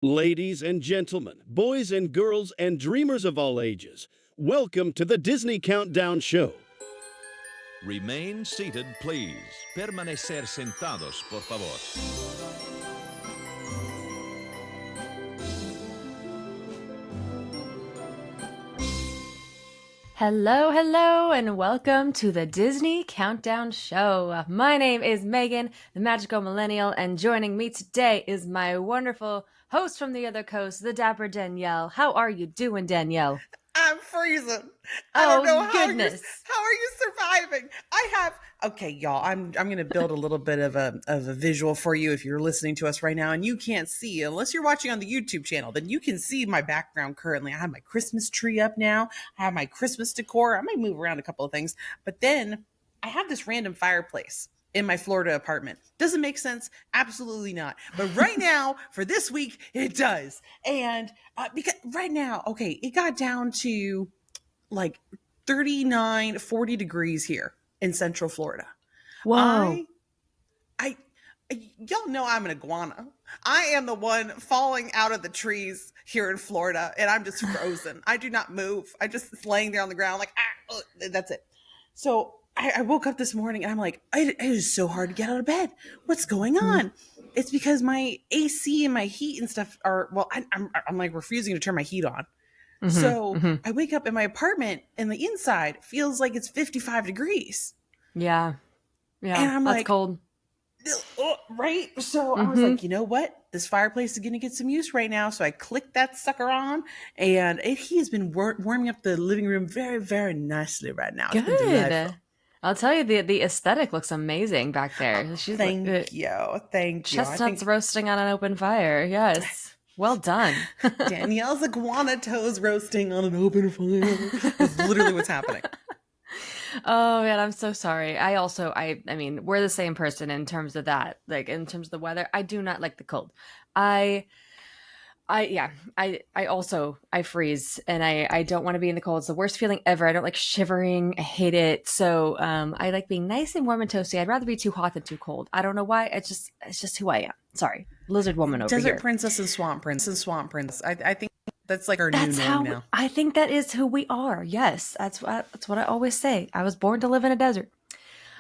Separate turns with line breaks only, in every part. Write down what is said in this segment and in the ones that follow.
Ladies and gentlemen, boys and girls, and dreamers of all ages, welcome to the Disney Countdown Show.
Remain seated, please. Permanecer sentados, por favor.
Hello, hello, and welcome to the Disney Countdown Show. My name is Megan, the magical millennial, and joining me today is my wonderful host from the other coast, the Dapper Danielle. How are you doing, Danielle?
I'm freezing. I don't know how are you surviving? Okay, y'all. I'm gonna build a little bit of a visual for you if you're listening to us right now and you can't see, unless you're watching on the YouTube channel, then you can see my background currently. I have my Christmas tree up now. I have my Christmas decor. I might move around a couple of things, but then I have this random fireplace in my Florida apartment. Doesn't make sense? Absolutely not. But right now, for this week, it does. And because right now, okay, it got down to like 39, 40 degrees here in Central Florida.
Wow.
Y'all know I'm an iguana. I am the one falling out of the trees here in Florida, and I'm just frozen. I do not move. I just laying there on the ground like, that's it. So I woke up this morning and I'm like, it is so hard to get out of bed. What's going on? It's because my AC and my heat and stuff are, well, I'm like refusing to turn my heat on. I wake up in my apartment and the inside feels like it's 55 degrees.
Yeah.
And I'm
that's
like,
cold.
Right? So I was like, you know what? This fireplace is going to get some use right now. So I clicked that sucker on, and he has been warming up the living room very, very nicely right now. It's been delightful.
I'll tell you, the aesthetic looks amazing back there.
Thank you.
Chestnuts roasting on an open fire. Yes. Well done.
Danielle's iguana toes roasting on an open fire. That's literally what's happening.
Oh man, I'm so sorry. I mean, we're the same person in terms of that. Like in terms of the weather, I do not like the cold. I freeze and I don't want to be in the cold. It's the worst feeling ever. I don't like shivering. I hate it. So I like being nice and warm and toasty. I'd rather be too hot than too cold. I don't know why. It's just who I am. Sorry. Lizard woman over here.
Desert princess and swamp prince. I think that's like our new name now.
I think that is who we are. Yes. That's what I always say. I was born to live in a desert.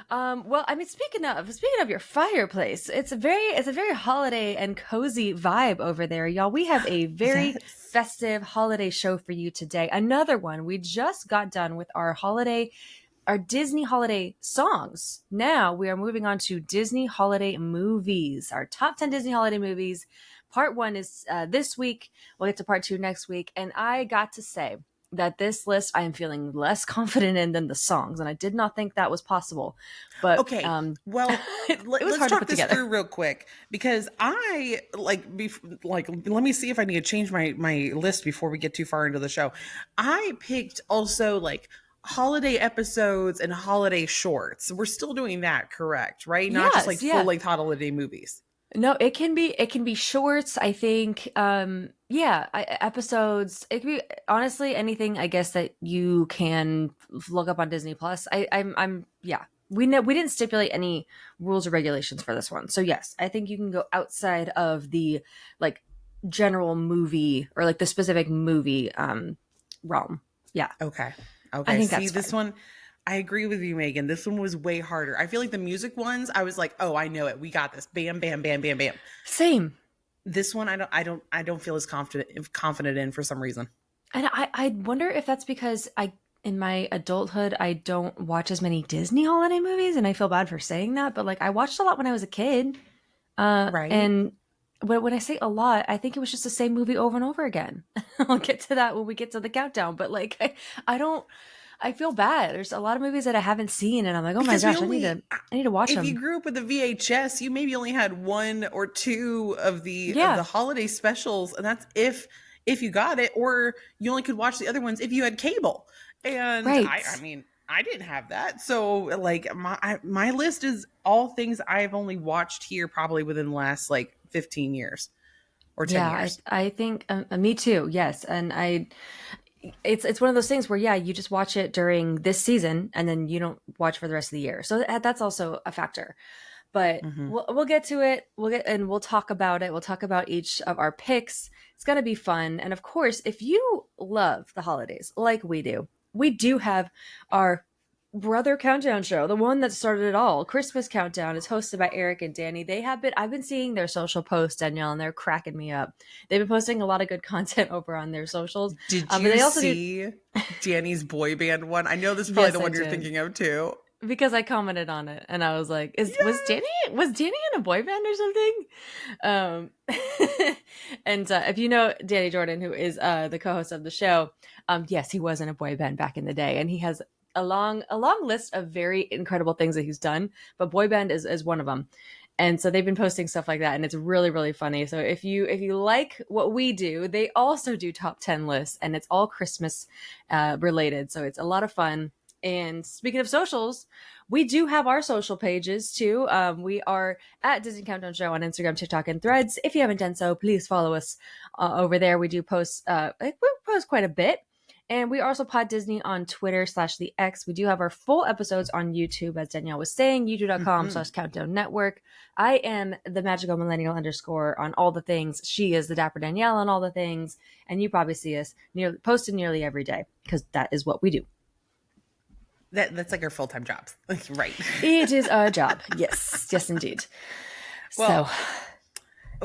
Well, I mean, speaking of your fireplace, it's a very holiday and cozy vibe over there, y'all. We have a very festive holiday show for you today. Another one. We just got done with our Disney holiday songs. Now we are moving on to Disney holiday movies, our top 10 Disney holiday movies. Part 1 is this week. We'll get to part 2 next week. And I got to say that this list I am feeling less confident in than the songs, and I did not think that was possible. But
okay, well, let's talk this through real quick, because I let me see if I need to change my list before we get too far into the show. I picked also like holiday episodes and holiday shorts. We're still doing that, correct? Right? Not just like full-length holiday movies.
No, it can be shorts. I think, episodes. It can be honestly anything. I guess that you can look up on Disney Plus. We didn't stipulate any rules or regulations for this one. So yes, I think you can go outside of the like general movie or like the specific movie realm. Yeah.
Okay.
I think
See, this one. I agree with you, Megan. This one was way harder. I feel like the music ones, I was like, oh, I know it. We got this. Bam, bam, bam, bam, bam.
Same.
This one, I don't feel as confident in for some reason.
And I wonder if that's because in my adulthood, I don't watch as many Disney holiday movies, and I feel bad for saying that. But like, I watched a lot when I was a kid.
Right.
And when I say a lot, I think it was just the same movie over and over again. I'll get to that when we get to the countdown. But like, I feel bad. There's a lot of movies that I haven't seen, and I'm like, oh my gosh, I need to watch them.
If you grew up with a VHS, you maybe only had 1 or 2 of the holiday specials, and that's if you got it, or you only could watch the other ones if you had cable. And
right.
I mean, I didn't have that, so like my list is all things I've only watched here probably within the last like 15 years or 10 years.
I think me too. Yes, and it's one of those things where you just watch it during this season and then you don't watch for the rest of the year. So that's also a factor. But
Mhm.
we'll get to it. We'll talk about it. We'll talk about each of our picks. It's gonna be fun. And of course, if you love the holidays like we do have our brother countdown show, the one that started it all. Christmas Countdown is hosted by Eric and Danny. I've been seeing their social posts, Danielle, and they're cracking me up. They've been posting a lot of good content over on their socials.
Did
But
you
they also
see Danny's boy band one? I know this is probably
Yes,
the
I
one you're
did.
thinking of too.
Because I commented on it and I was like, was Danny in a boy band or something? And if you know Danny Jordan, who is the co-host of the show, yes, he was in a boy band back in the day, and he has a long list of very incredible things that he's done, but boy band is one of them. And so they've been posting stuff like that, and it's really, really funny. So if you like what we do, they also do top 10 lists, and it's all Christmas related. So it's a lot of fun. And speaking of socials, we do have our social pages too. We are at Disney Countdown Show on Instagram, TikTok, and Threads. If you haven't done so, please follow us over there. We do post, we post quite a bit. And we also pod Disney on Twitter/the X. We do have our full episodes on YouTube, as Danielle was saying, youtube.com/countdown network. I am the magical millennial _ on all the things. She is the Dapper Danielle on all the things. And you probably see us posted nearly every day because that is what we do.
That's like our full-time jobs. Right.
It is our job. Yes. Yes, indeed.
Well,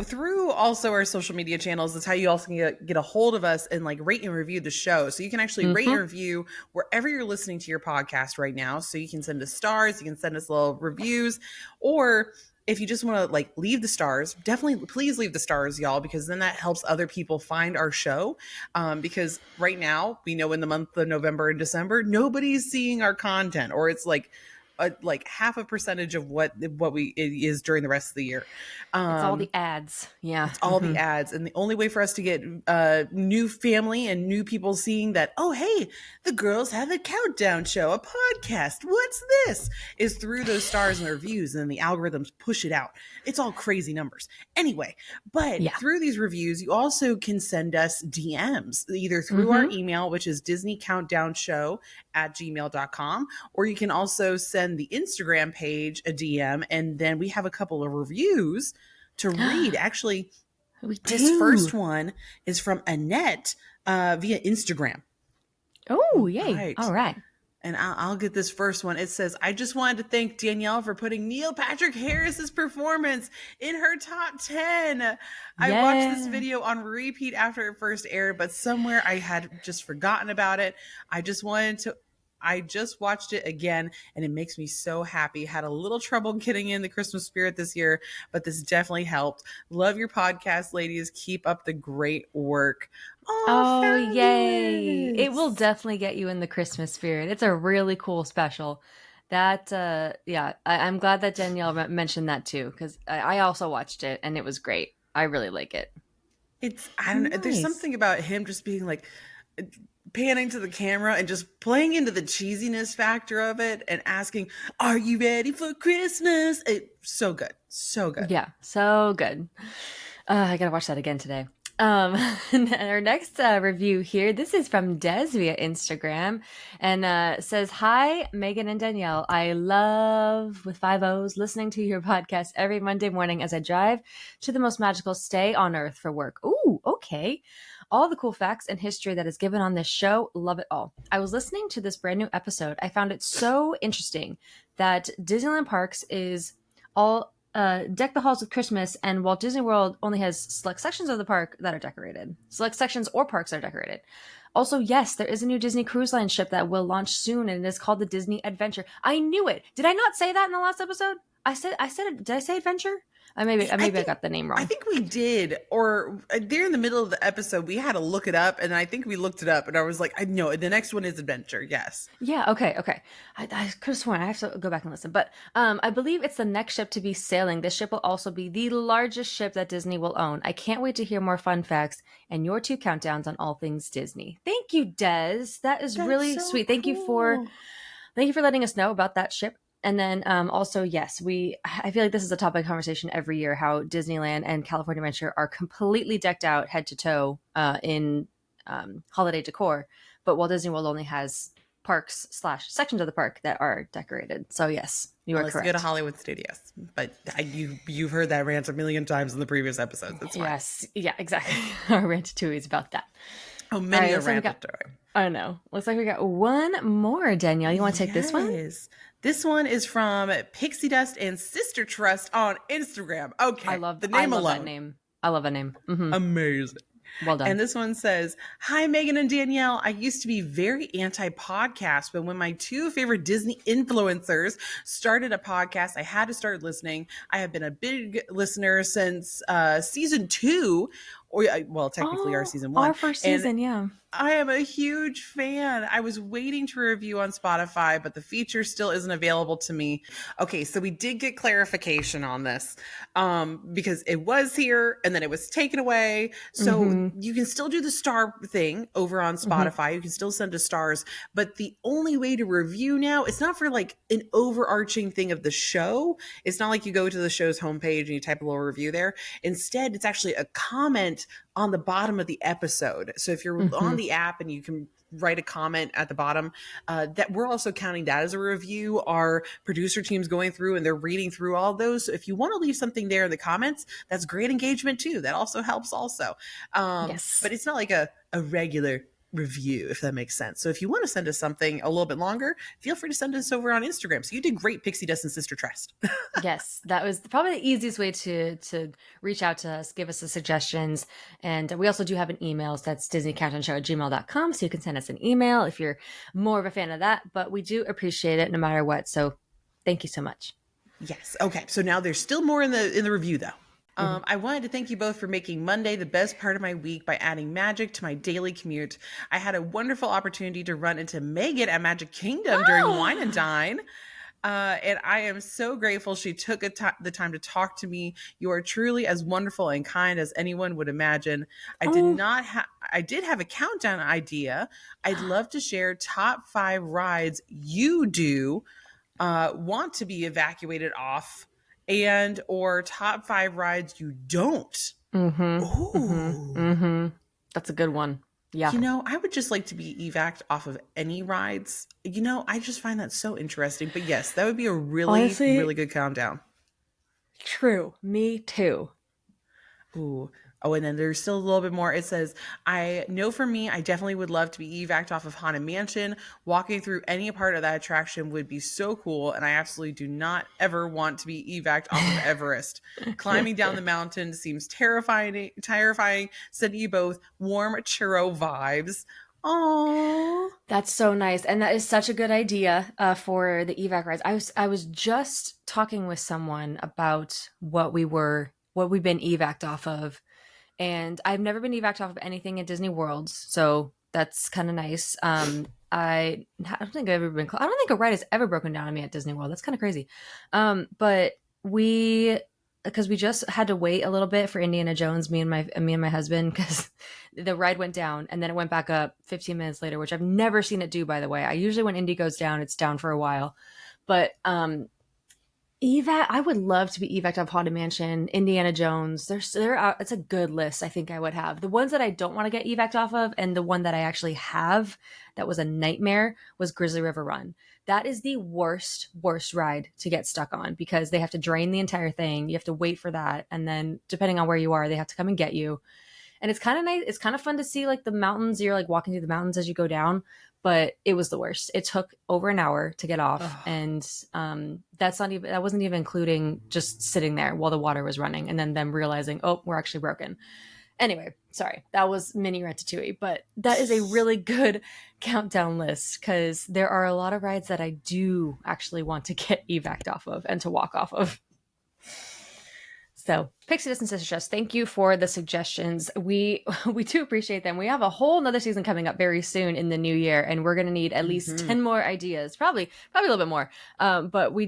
through also our social media channels is how you also can get a hold of us and like rate and review the show. So you can actually rate and review wherever you're listening to your podcast right now. So you can send us stars, you can send us little reviews, or if you just want to like leave the stars, definitely please leave the stars, y'all, because then that helps other people find our show. Because right now we know in the month of November and December, nobody's seeing our content, or it's like half a percentage of what it is during the rest of the year.
It's all the ads. Yeah.
It's all the ads. And the only way for us to get new family and new people seeing that, oh, hey, the girls have a countdown show, a podcast. What's this? Is through those stars and reviews, and then the algorithms push it out. It's all crazy numbers. Anyway, but through these reviews, you also can send us DMs, either through our email, which is disneycountdownshow@gmail.com, or you can also send the Instagram page a DM, and then we have a couple of reviews to read. Actually, this first one is from Annette via Instagram.
Oh, yay. All right.
And I'll get this first one. It says, I just wanted to thank Danielle for putting Neil Patrick Harris's performance in her top 10. I watched this video on repeat after it first aired, but somewhere I had just forgotten about it. I just watched it again, and it makes me so happy. Had a little trouble getting in the Christmas spirit this year, but this definitely helped. Love your podcast, ladies. Keep up the great work.
Oh, yay. It will definitely get you in the Christmas spirit. It's a really cool special. That, I'm glad that Danielle mentioned that too, because I also watched it, and it was great. I really like it.
I don't know. There's something about him just being like, panning to the camera and just playing into the cheesiness factor of it and asking, are you ready for Christmas? So good. So good.
Yeah, so good. I gotta watch that again today. Our next review here, this is from Des via Instagram, and says, hi, Megan and Danielle. I love, with 5 O's, listening to your podcast every Monday morning as I drive to the most magical stay on earth for work. Ooh, okay. All the cool facts and history that is given on this show, love it all. I was listening to this brand new episode. I found it so interesting that Disneyland Parks is all deck the halls with Christmas, and Walt Disney World only has select sections of the park that are decorated. Select sections or parks are decorated. Also, yes, there is a new Disney Cruise Line ship that will launch soon, and it is called the Disney Adventure. I knew it. Did I not say that in the last episode? I said it. Did I say Adventure? I got the name wrong.
I think we did. Or there in the middle of the episode, we had to look it up, and I think we looked it up, and I was like, I know the next one is Adventure. Yes. Yeah.
Okay. I could have sworn. I have to go back and listen, but I believe it's the next ship to be sailing. This ship will also be the largest ship that Disney will own. I can't wait to hear more fun facts and your 2 countdowns on all things Disney. Thank you, Des. That's really so sweet. Thank you for letting us know about that ship. And then also, yes, I feel like this is a topic of conversation every year, how Disneyland and California Adventure are completely decked out head to toe in holiday decor. But Walt Disney World only has parks / sections of the park that are decorated. So yes, you are
Let's
correct.
go to Hollywood Studios. But you've heard that rant a million times in the previous episodes. That's fine.
Yes. Yeah, exactly. Our Ratatouille is about that.
Oh, many a
Looks like
Ratatouille.
I know. Looks like we got one more, Danielle. You want to take this one?
This one is from Pixie Dust and Sister Trust on Instagram. Okay.
I love
the name alone.
That name. I love that name. Mm-hmm.
Amazing.
Well done.
And this one says, "Hi, Megan and Danielle. I used to be very anti-podcast, but when my two favorite Disney influencers started a podcast, I had to start listening. I have been a big listener since season 2, or well, technically our season 1.
Our first season, yeah.
I am a huge fan. I was waiting to review on Spotify, but the feature still isn't available to me." Okay, so we did get clarification on this because it was here and then it was taken away. So you can still do the star thing over on Spotify. You can still send us stars, but the only way to review now, it's not for like an overarching thing of the show. It's not like you go to the show's homepage and you type a little review there. Instead, it's actually a comment on the bottom of the episode. So if you're on the app and you can write a comment at the bottom, that we're also counting that as a review. Our producer team's going through and they're reading through all those. So if you want to leave something there in the comments, that's great engagement too. That also helps also.
Yes.
But it's not like a regular review, if that makes sense. So if you want to send us something a little bit longer, feel free to send us over on Instagram. So you did great, Pixie Dust and Sister Trust.
Yes, that was probably the easiest way to reach out to us, give us the suggestions. And we also do have an email. So that's disneycountdownshow@gmail.com. So you can send us an email if you're more of a fan of that. But we do appreciate it no matter what. So thank you so much.
Yes. Okay. So now there's still more in the review though. I wanted to thank you both for making Monday the best part of my week by adding magic to my daily commute. I had a wonderful opportunity to run into Megan at Magic Kingdom during Wine and Dine. And I am so grateful she took the time to talk to me. You are truly as wonderful and kind as anyone would imagine. I did have a countdown idea. I'd love to share top 5 rides you do want to be evacuated off, and or top 5 rides you don't.
That's a good one. Yeah.
You know, I would just like to be evac'd off of any rides. You know, I just find that so interesting. But yes, that would be a honestly, really good countdown.
True. Me too.
Ooh. Oh, and then there's still a little bit more. It says, I know for me, I definitely would love to be evac'd off of Haunted Mansion. Walking through any part of that attraction would be so cool. And I absolutely do not ever want to be evac'd off of Everest. Climbing down the mountain seems terrifying. Sending you both warm churro vibes. Oh,
that's so nice. And that is such a good idea for the evac rides. I was just talking with someone about what we've been evac'd off of. And I've never been evac'd off of anything at Disney World, so that's kind of nice. I don't think I've ever been. I don't think a ride has ever broken down on me at Disney World. That's kind of crazy. But because we just had to wait a little bit for Indiana Jones, me and my husband, because the ride went down and then it went back up 15 minutes later, which I've never seen it do, by the way. I usually when Indy goes down, it's down for a while, but I would love to be evac'd off Haunted Mansion, Indiana Jones. It's a good list. I think I would have the ones that I don't want to get evac'd off of, and the one that I actually have that was a nightmare was Grizzly River Run. That is the worst ride to get stuck on because they have to drain the entire thing. You have to wait for that, and then depending on where you are, they have to come and get you. And it's kind of nice. It's kind of fun to see like the mountains. You're like walking through the mountains as you go down. But it was the worst. It took over an hour to get off. Ugh. And that wasn't even including just sitting there while the water was running and then them realizing, oh, we're actually broken. Anyway, sorry, that was mini Ratatouille, but that is a really good countdown list because there are a lot of rides that I do actually want to get evac'd off of and to walk off of. So Pixie Dust and Sister Trust, thank you for the suggestions. We do appreciate them. We have a whole nother season coming up very soon in the new year, and we're going to need at least 10 more ideas, probably a little bit more.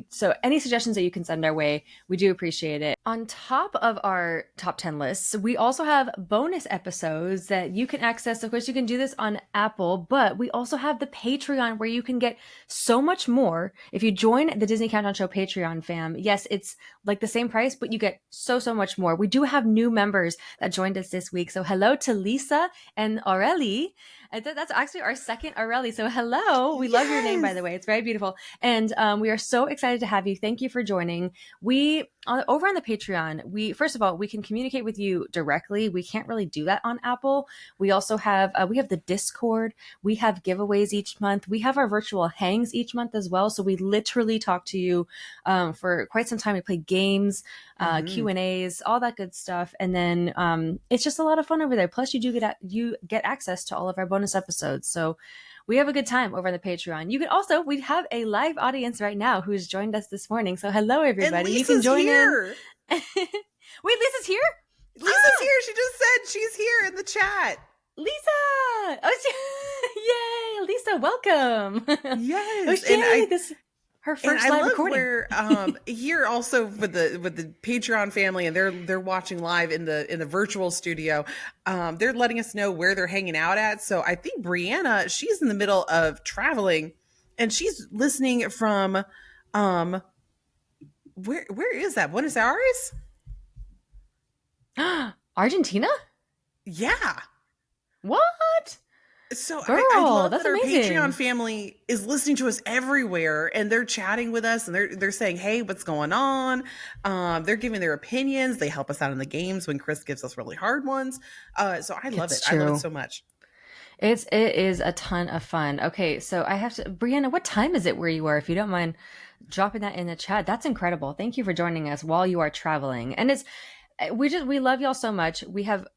So any suggestions that you can send our way, we do appreciate it. On top of our top 10 lists, we also have bonus episodes that you can access. Of course, you can do this on Apple, but we also have the Patreon where you can get so much more. If you join the Disney Countdown Show Patreon fam, yes, it's like the same price, but you get so much more. We do have new members that joined us this week. So hello to Lisa and Aurelie. That's actually our second Aurelie. So hello. We love your name, by the way. It's very beautiful. And we are so excited to have you. Thank you for joining. We over on the Patreon, first of all, we can communicate with you directly. We can't really do that on Apple. We also have the Discord. We have giveaways each month. We have our virtual hangs each month as well. So we literally talk to you for quite some time. We play games, Q&As, all that good stuff. And then it's just a lot of fun over there. Plus you get access to all of our bonus episodes. So we have a good time over on the Patreon. You can also, we have a live audience right now who's joined us this morning. So hello, everybody.
And
you can join
here.
in. Wait, Lisa's here?
Lisa's here. She just said she's here in the chat.
Lisa! Oh, yay! Lisa, welcome.
Yes.
Oh, yay! Her first live recording.
Where here also with the Patreon family, and they're watching live in the virtual studio. They're letting us know where they're hanging out at. So I think Brianna, she's in the middle of traveling, and she's listening from where is that? Buenos Aires?
Argentina?
Yeah.
What?
So
Girl,
I love
that's
that our
amazing.
Patreon family is listening to us everywhere, and they're chatting with us, and they're saying, "Hey, what's going on?" They're giving their opinions. They help us out in the games when Chris gives us really hard ones. So I love it.
True.
I love it so much.
It is a ton of fun. Okay, so I have to, Brianna, what time is it where you are? If you don't mind dropping that in the chat, that's incredible. Thank you for joining us while you are traveling. And we love y'all so much.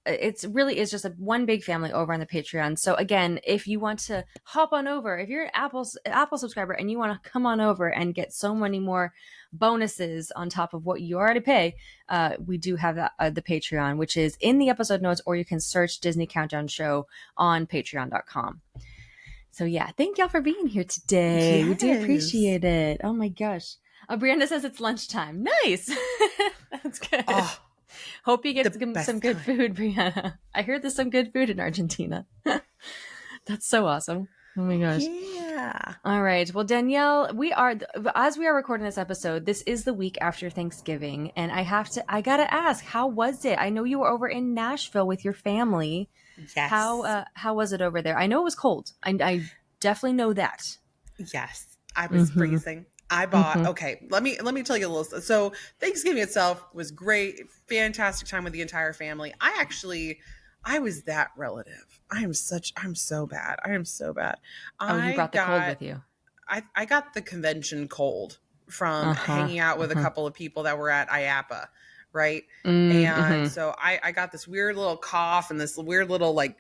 It's really is just one big family over on the Patreon. So again, if you want to hop on over, if you're an Apple subscriber and you want to come on over and get so many more bonuses on top of what you already pay, we do have the Patreon, which is in the episode notes, or you can search Disney Countdown Show on patreon.com. So yeah, thank y'all for being here today.
Yes.
We do appreciate it. Oh my gosh. Brianna says it's lunchtime. Nice. That's good.
Oh,
hope you get some good
time.
food, Brianna. I heard there's some good food in Argentina. That's so awesome. Oh my gosh.
Yeah.
All right. Well, Danielle, as we are recording this episode, this is the week after Thanksgiving. And I gotta ask, how was it? I know you were over in Nashville with your family.
Yes.
How was it over there? I know it was cold. I definitely know that.
Yes. I was freezing. I bought, okay, let me tell you a little. So Thanksgiving itself was great. Fantastic time with the entire family. I was that relative. I'm so bad. I am so bad.
You brought the cold with you.
I got the convention cold from hanging out with a couple of people that were at IAPA. Right. And so I got this weird little cough and this weird little like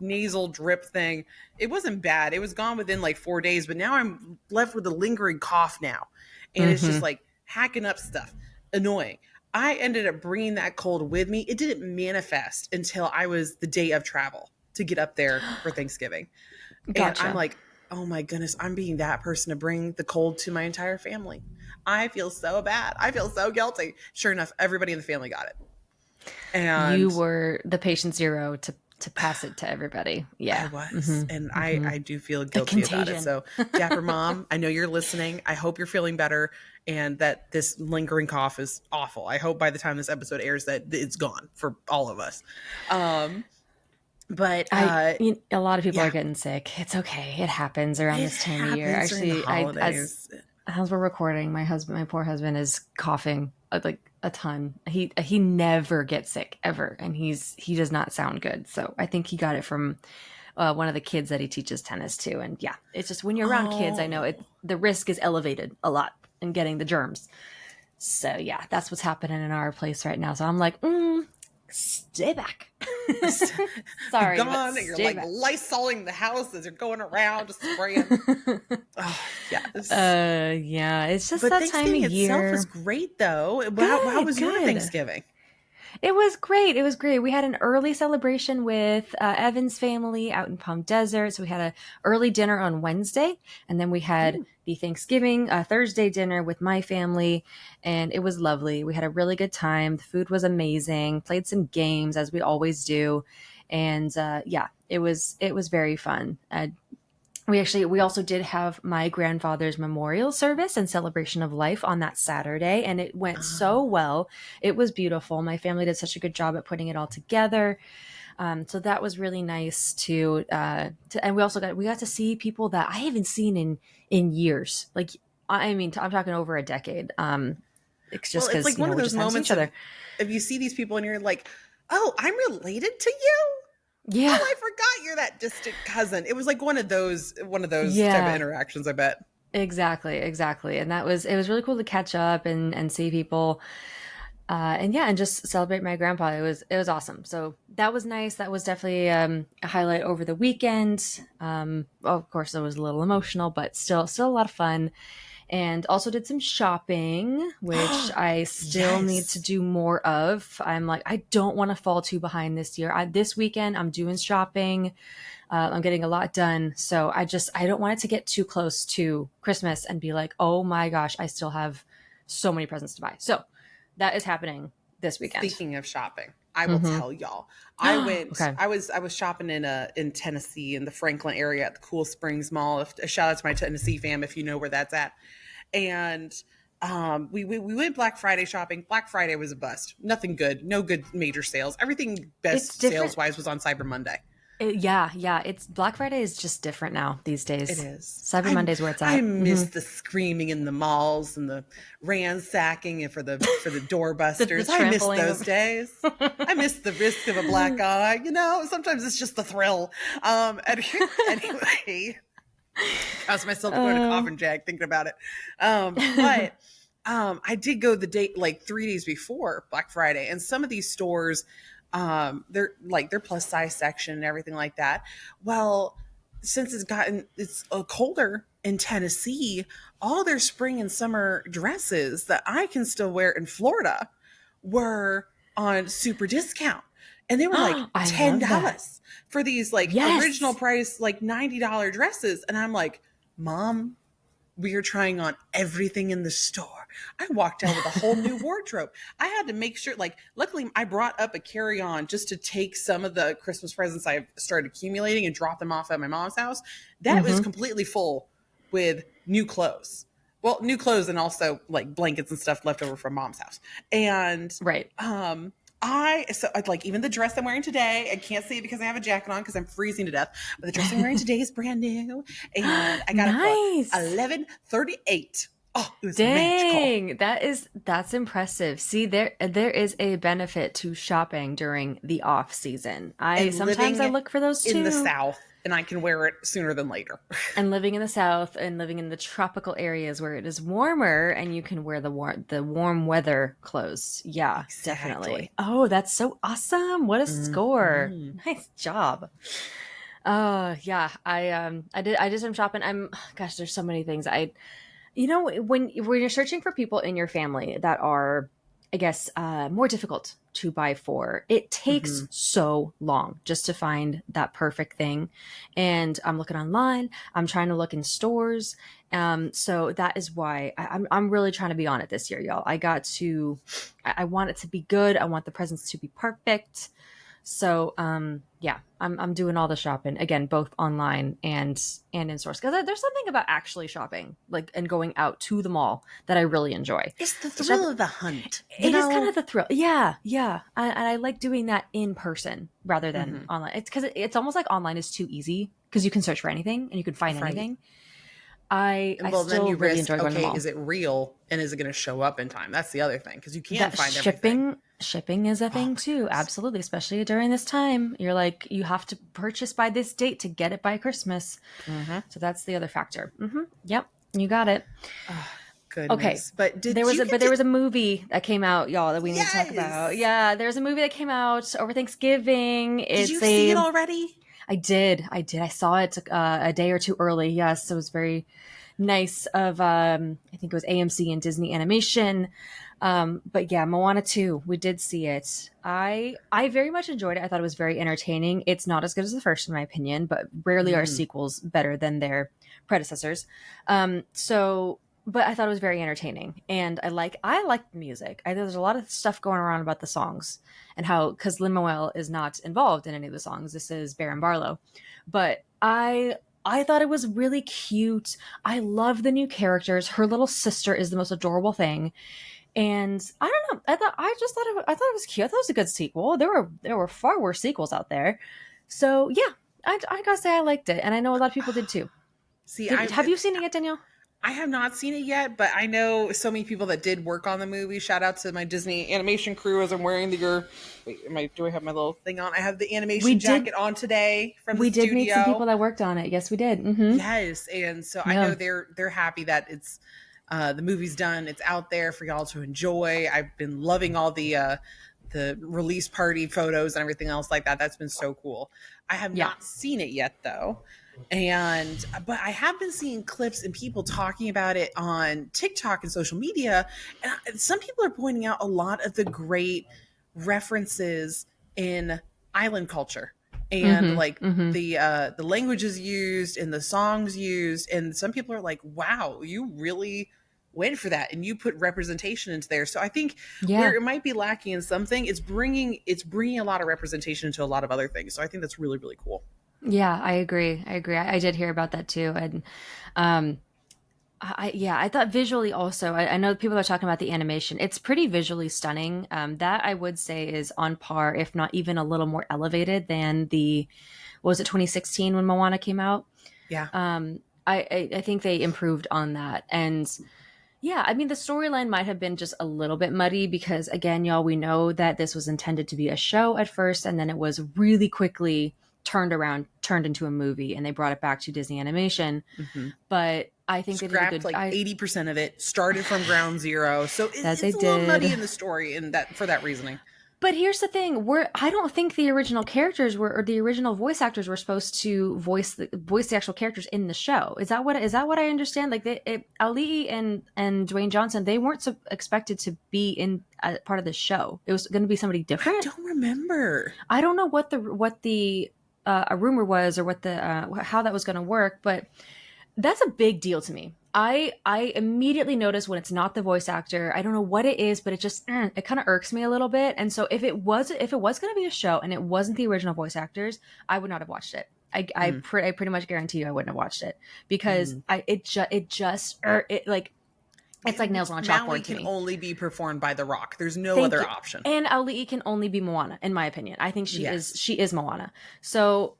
nasal drip thing. It wasn't bad. It was gone within like 4 days, but now I'm left with a lingering cough now. And it's just like hacking up stuff. Annoying. I ended up bringing that cold with me. It didn't manifest until I was the day of travel to get up there for Thanksgiving.
Gotcha.
And I'm like, oh my goodness, I'm being that person to bring the cold to my entire family. I feel so bad. I feel so guilty. Sure enough, everybody in the family got it. And
you were the patient zero to pass it to everybody. Yeah.
I was. And I do feel guilty about it. So Dapper Mom, I know you're listening. I hope you're feeling better and that this lingering cough is awful. I hope by the time this episode airs that it's gone for all of us. But
a lot of people are getting sick. It's okay. It happens around this time of year. Actually, as we're recording, my poor husband is coughing like a ton. He never gets sick ever, and he does not sound good. So I think he got it from one of the kids that he teaches tennis to. And yeah, it's just when you're around kids, I know the risk is elevated a lot in getting the germs. So yeah, that's what's happening in our place right now. So I'm like, stay back. Sorry,
gone. You're like Lysoling the house as you're going around, just spraying. Yes.
Yeah. It's just
but
that time of year.
Itself was great, though. How was your Thanksgiving?
It was great. It was great. We had an early celebration with Evan's family out in Palm Desert. So we had an early dinner on Wednesday, and then we had the Thanksgiving Thursday dinner with my family, and it was lovely. We had a really good time. The food was amazing. Played some games as we always do, and it was very fun. We also did have my grandfather's memorial service and celebration of life on that Saturday, and it went so well. It was beautiful. My family did such a good job at putting it all together. So that was really nice and we got to see people that I haven't seen in years. Like, I mean, I'm talking over a decade. It's just because,
it's like one of
we
those
just haven't seen
moments
each other.
if you see these people and you're like, oh, I'm related to you.
Yeah.
Oh, I forgot you're that distant cousin. It was like one of those type of interactions, I bet.
Exactly. And it was really cool to catch up and see people. And just celebrate my grandpa. It was awesome. So that was nice. That was definitely a highlight over the weekend. Of course, it was a little emotional, but still a lot of fun. And also did some shopping, which I still need to do more of. I'm like, I don't want to fall too behind this year. This weekend, I'm doing shopping. I'm getting a lot done. So I don't want it to get too close to Christmas and be like, oh my gosh, I still have so many presents to buy. So that is happening this weekend.
Speaking of shopping, I will tell y'all. I went.
Okay.
I was shopping in Tennessee in the Franklin area at the Cool Springs Mall. A shout out to my Tennessee fam if you know where that's at. And we went Black Friday shopping. Black Friday was a bust. Nothing good. No good major sales. Everything best sales wise was on Cyber Monday.
It's Black Friday is just different now these days.
It is.
Cyber Monday's where it's at.
I miss the screaming in the malls and the ransacking and for the doorbusters. I miss those days. I miss the risk of a black eye. Sometimes it's just the thrill. Anyway, caused myself to go into coffin jack thinking about it. But I did go the day like 3 days before Black Friday, and some of these stores. They're their plus size section and everything like that. Well, since it's colder in Tennessee, all their spring and summer dresses that I can still wear in Florida were on super discount. And they were like $10 for these original price, $90 dresses. And I'm like, Mom, we are trying on everything in the store. I walked out with a whole new wardrobe. I had to make sure, luckily I brought up a carry-on just to take some of the Christmas presents I've started accumulating and drop them off at my mom's house. That was completely full with new clothes. Well, new clothes and also blankets and stuff left over from mom's house. And
right.
Even the dress I'm wearing today, I can't see it because I have a jacket on because I'm freezing to death. But the dress I'm wearing today is brand new, and I got it for $11.38. Oh, it was magical.
That's impressive. See, there is a benefit to shopping during the off season. Sometimes I look for those too.
In the South, and I can wear it sooner than later.
And living in the South and living in the tropical areas where it is warmer and you can wear the warm weather clothes. Yeah, exactly. Definitely. Oh, that's so awesome. What a score. Nice job. Yeah, I did some shopping. There's so many things. When you're searching for people in your family that are, I guess, more difficult to buy for, it takes so long just to find that perfect thing. And I'm looking online. I'm trying to look in stores. So that is why I'm really trying to be on it this year, y'all. I want it to be good. I want the presents to be perfect. So, I'm doing all the shopping again, both online and in stores. Because there's something about actually shopping, and going out to the mall that I really enjoy.
It's the thrill of the hunt.
It is kind of the thrill. Yeah. And I like doing that in person rather than online. It's because it's almost like online is too easy because you can search for anything and you can find anything. I still really enjoy going to the mall.
Is it real and is it going to show up in time? That's the other thing because you can't find everything.
Shipping is a thing too. Absolutely. Especially during this time. You're you have to purchase by this date to get it by Christmas. So that's the other factor. Yep. You got it.
Oh, goodness. Okay. But
there was a movie that came out, y'all, that we need to talk about. Yeah. There's a movie that came out over Thanksgiving.
Did you see it already?
I did. I saw it a day or two early. Yes. It was very nice of, I think it was AMC and Disney Animation. But yeah, Moana 2, we did see it. I very much enjoyed it. I thought it was very entertaining. It's not as good as the first, in my opinion, but rarely are sequels better than their predecessors. But I thought it was very entertaining, and I like the music. There's a lot of stuff going around about the songs and how, because Lin-Manuel is not involved in any of the songs. This is Baron Barlow, but I thought it was really cute. I love the new characters. Her little sister is the most adorable thing. And I don't know. I thought it was cute. I thought it was a good sequel. There were far worse sequels out there. So yeah, I gotta say I liked it, and I know a lot of people did too.
See,
Have you seen it yet, Danielle?
I have not seen it yet, but I know so many people that did work on the movie. Shout out to my Disney animation crew as I'm wearing do I have my little thing on? I have the animation jacket on today from the studio.
We did meet some people that worked on it. Yes, we did. Mm-hmm.
Yes. And so I know they're happy that it's the movie's done. It's out there for y'all to enjoy. I've been loving all the release party photos and everything else like that. That's been so cool. I have not seen it yet though. But I have been seeing clips and people talking about it on TikTok and social media. And some people are pointing out a lot of the great references in island culture and the languages used and the songs used. And some people are like, wow, you really went for that and you put representation into there. So I think where it might be lacking in something, it's bringing a lot of representation into a lot of other things. So I think that's really, really cool.
Yeah, I agree. I did hear about that too. And I thought visually also, I know people are talking about the animation. It's pretty visually stunning. That I would say is on par, if not even a little more elevated than what was it, 2016 when Moana came out?
Yeah.
I think they improved on that. And yeah, I mean, the storyline might have been just a little bit muddy because, again, y'all, we know that this was intended to be a show at first, and then it was really quickly turned into a movie, and they brought it back to Disney Animation. Mm-hmm. But I think they did a good,
80% of it started from ground zero, so it's a little muddy in the story, and that for that reasoning.
But here's the thing: I don't think the original characters or the original voice actors were supposed to voice the actual characters in the show. Is that what I understand? Like Ali and Dwayne Johnson, they weren't expected to be in part of the show. It was going to be somebody different.
I don't remember.
I don't know what the a rumor was or what how that was going to work, but that's a big deal to me. I immediately notice when it's not the voice actor. I don't know what it is, but it just it kind of irks me a little bit. And so if it was going to be a show and it wasn't the original voice actors, I would not have watched it. I pretty much guarantee you I wouldn't have watched it because it's like nails on a chalkboard.
Maui can only be performed by The Rock. There's no other option.
And Ali can only be Moana, in my opinion. I think she is Moana. So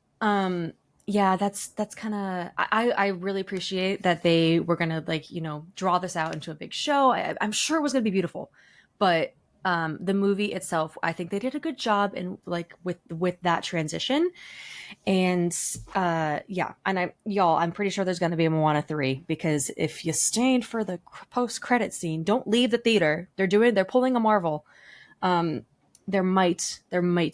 yeah, that's kind of, I really appreciate that they were going to draw this out into a big show. I'm sure it was going to be beautiful, but the movie itself, I think they did a good job in with that transition. And I'm pretty sure there's going to be a Moana 3 because if you stayed for the post-credit scene, don't leave the theater. They're pulling a Marvel. There might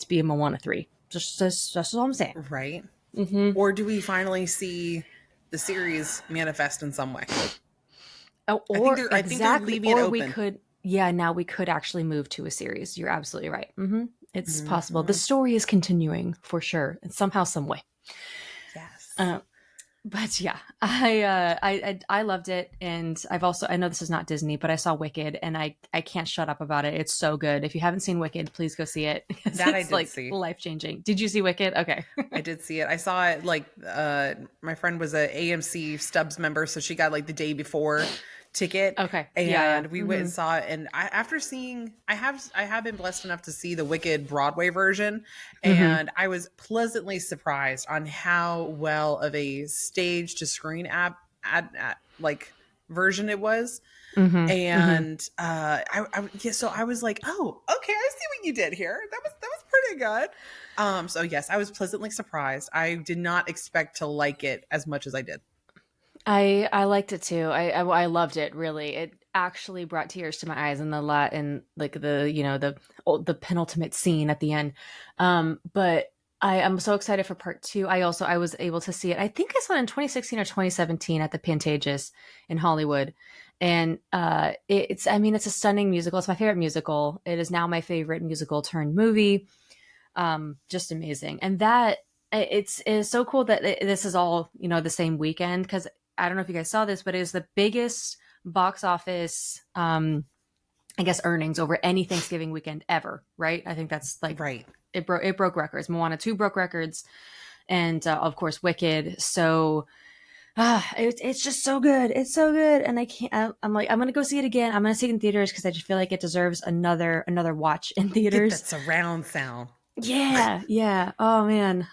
be a Moana 3. Just what I'm saying.
Right. Mm-hmm. Or do we finally see the series manifest in some way?
Oh, I think they're leaving it open. Now we could actually move to a series. You're absolutely right. Mm-hmm. It's possible. The story is continuing for sure, somehow, some way.
Yes.
But yeah, I loved it, and I know this is not Disney, but I saw Wicked, and I can't shut up about it. It's so good. If you haven't seen Wicked, please go see it.
That I did see.
Life changing. Did you see Wicked? Okay.
I did see it. I saw it my friend was a AMC Stubs member, so she got the day before ticket.
Okay.
And we went and saw it, and I have been blessed enough to see the Wicked Broadway version, and I was pleasantly surprised on how well of a stage to screen version it was. And so I was like, oh, okay, I see what you did here. That was pretty good. So yes, I was pleasantly surprised. I did not expect to like it as much as I did.
I liked it too. I loved it. Really, it actually brought tears to my eyes in the penultimate scene at the end. But I am so excited for part 2. I was able to see it. I think I saw it in 2016 or 2017 at the Pantages in Hollywood, and it's a stunning musical. It's my favorite musical. It is now my favorite musical turned movie. Just amazing, and that it's so cool that this is all the same weekend because. I don't know if you guys saw this, but it was the biggest box office, I guess, earnings over any Thanksgiving weekend ever, right? I think that's
right.
It broke records. Moana 2 broke records, and of course Wicked. So It's just so good. It's so good, and I can't. I'm like, I'm gonna go see it again. I'm gonna see it in theaters because I just feel like it deserves another watch in
Get
theaters.
that surround sound.
Yeah, yeah. Oh man.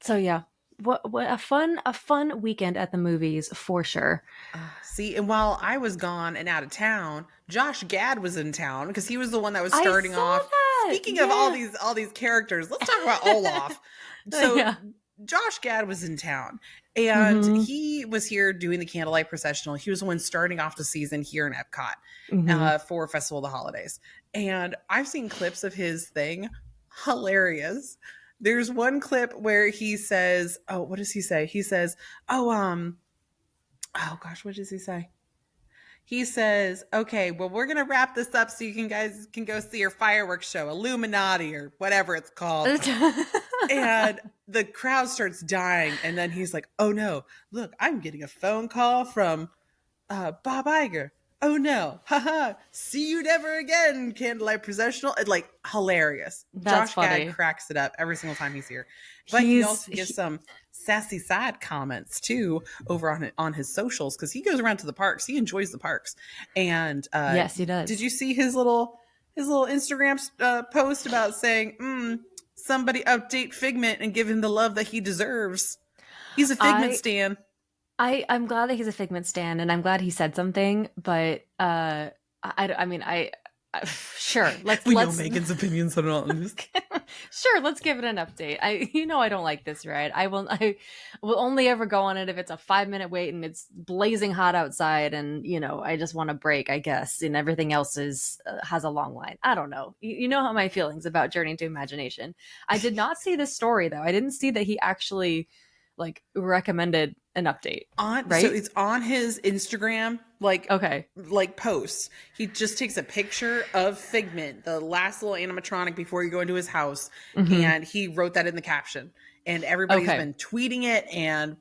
So yeah, what a fun weekend at the movies for sure.
See, and while I was gone and out of town, Josh Gad was in town because he was the one that was
I
starting
saw
off.
that.
Speaking of all these characters, let's talk about Olaf. So
Yeah.
Josh Gad was in town, and he was here doing the candlelight processional. He was the one starting off the season here in Epcot for Festival of the Holidays. And I've seen clips of his thing. Hilarious. There's one clip where he says, "Oh, what does he say?" He says, oh gosh, what does he say? He says, "Okay, well, we're gonna wrap this up so you guys can go see your fireworks show, Illuminati or whatever it's called." And the crowd starts dying, and then he's like, "Oh no, look, I'm getting a phone call from Bob Iger. Oh no, haha, see you never again, candlelight processional." It's like hilarious.
That's
Josh
funny.
Gad cracks it up every single time he's here. But he also gives some sassy side comments too over on his socials because he goes around to the parks. He enjoys the parks. And
yes, he does.
Did you see his little Instagram post about saying, somebody update Figment and give him the love that he deserves? He's a Figment stan.
I'm glad that he's a Figment stan, and I'm glad he said something. But I mean, sure. Let's
know Megan's opinions on this.
Sure, let's give it an update. I don't like this ride. I will only ever go on it if it's a 5-minute wait and it's blazing hot outside, and I just want a break, I guess, and everything else has a long line. I don't know. You know how my feelings about Journey to Imagination. I did not see this story though. I didn't see that he actually recommended an update. Right?
So it's on his Instagram,
okay,
posts. He just takes a picture of Figment, the last little animatronic before you go into his house, and he wrote that in the caption. And everybody's been tweeting it and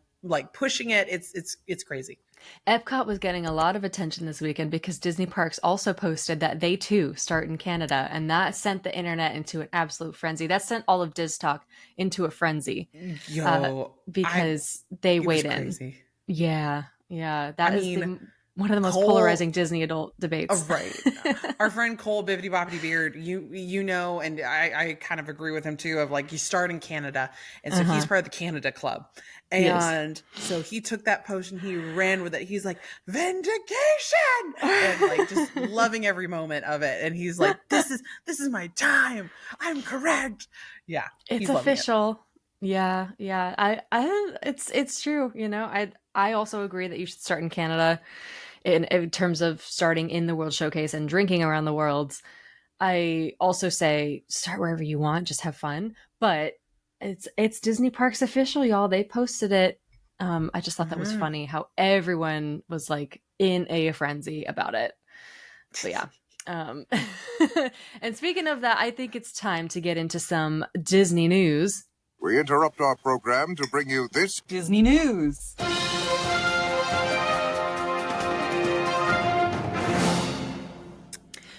pushing it. It's crazy.
Epcot was getting a lot of attention this weekend because Disney Parks also posted that they too start in Canada, and that sent the internet into an absolute frenzy. That sent all of DizTalk into a frenzy. Because they weighed in. Crazy. Yeah. That is one of the most polarizing Disney adult debates.
Right. Our friend Cole Bibbidi Bobbidi Beard, and I kind of agree with him too, of you start in Canada. And so he's part of the Canada Club. And so he took that post and he ran with it. He's like, vindication! And just loving every moment of it. And he's like, this is my time. I'm correct. Yeah.
It's official. Yeah. It's true. I also agree that you should start in Canada in terms of starting in the World Showcase and drinking around the world. I also say start wherever you want, just have fun. But it's Disney Parks official, y'all. They posted it. I just thought that was funny how everyone was in a frenzy about it. But yeah. And speaking of that, I think it's time to get into some Disney news.
We interrupt our program to bring you this
Disney news.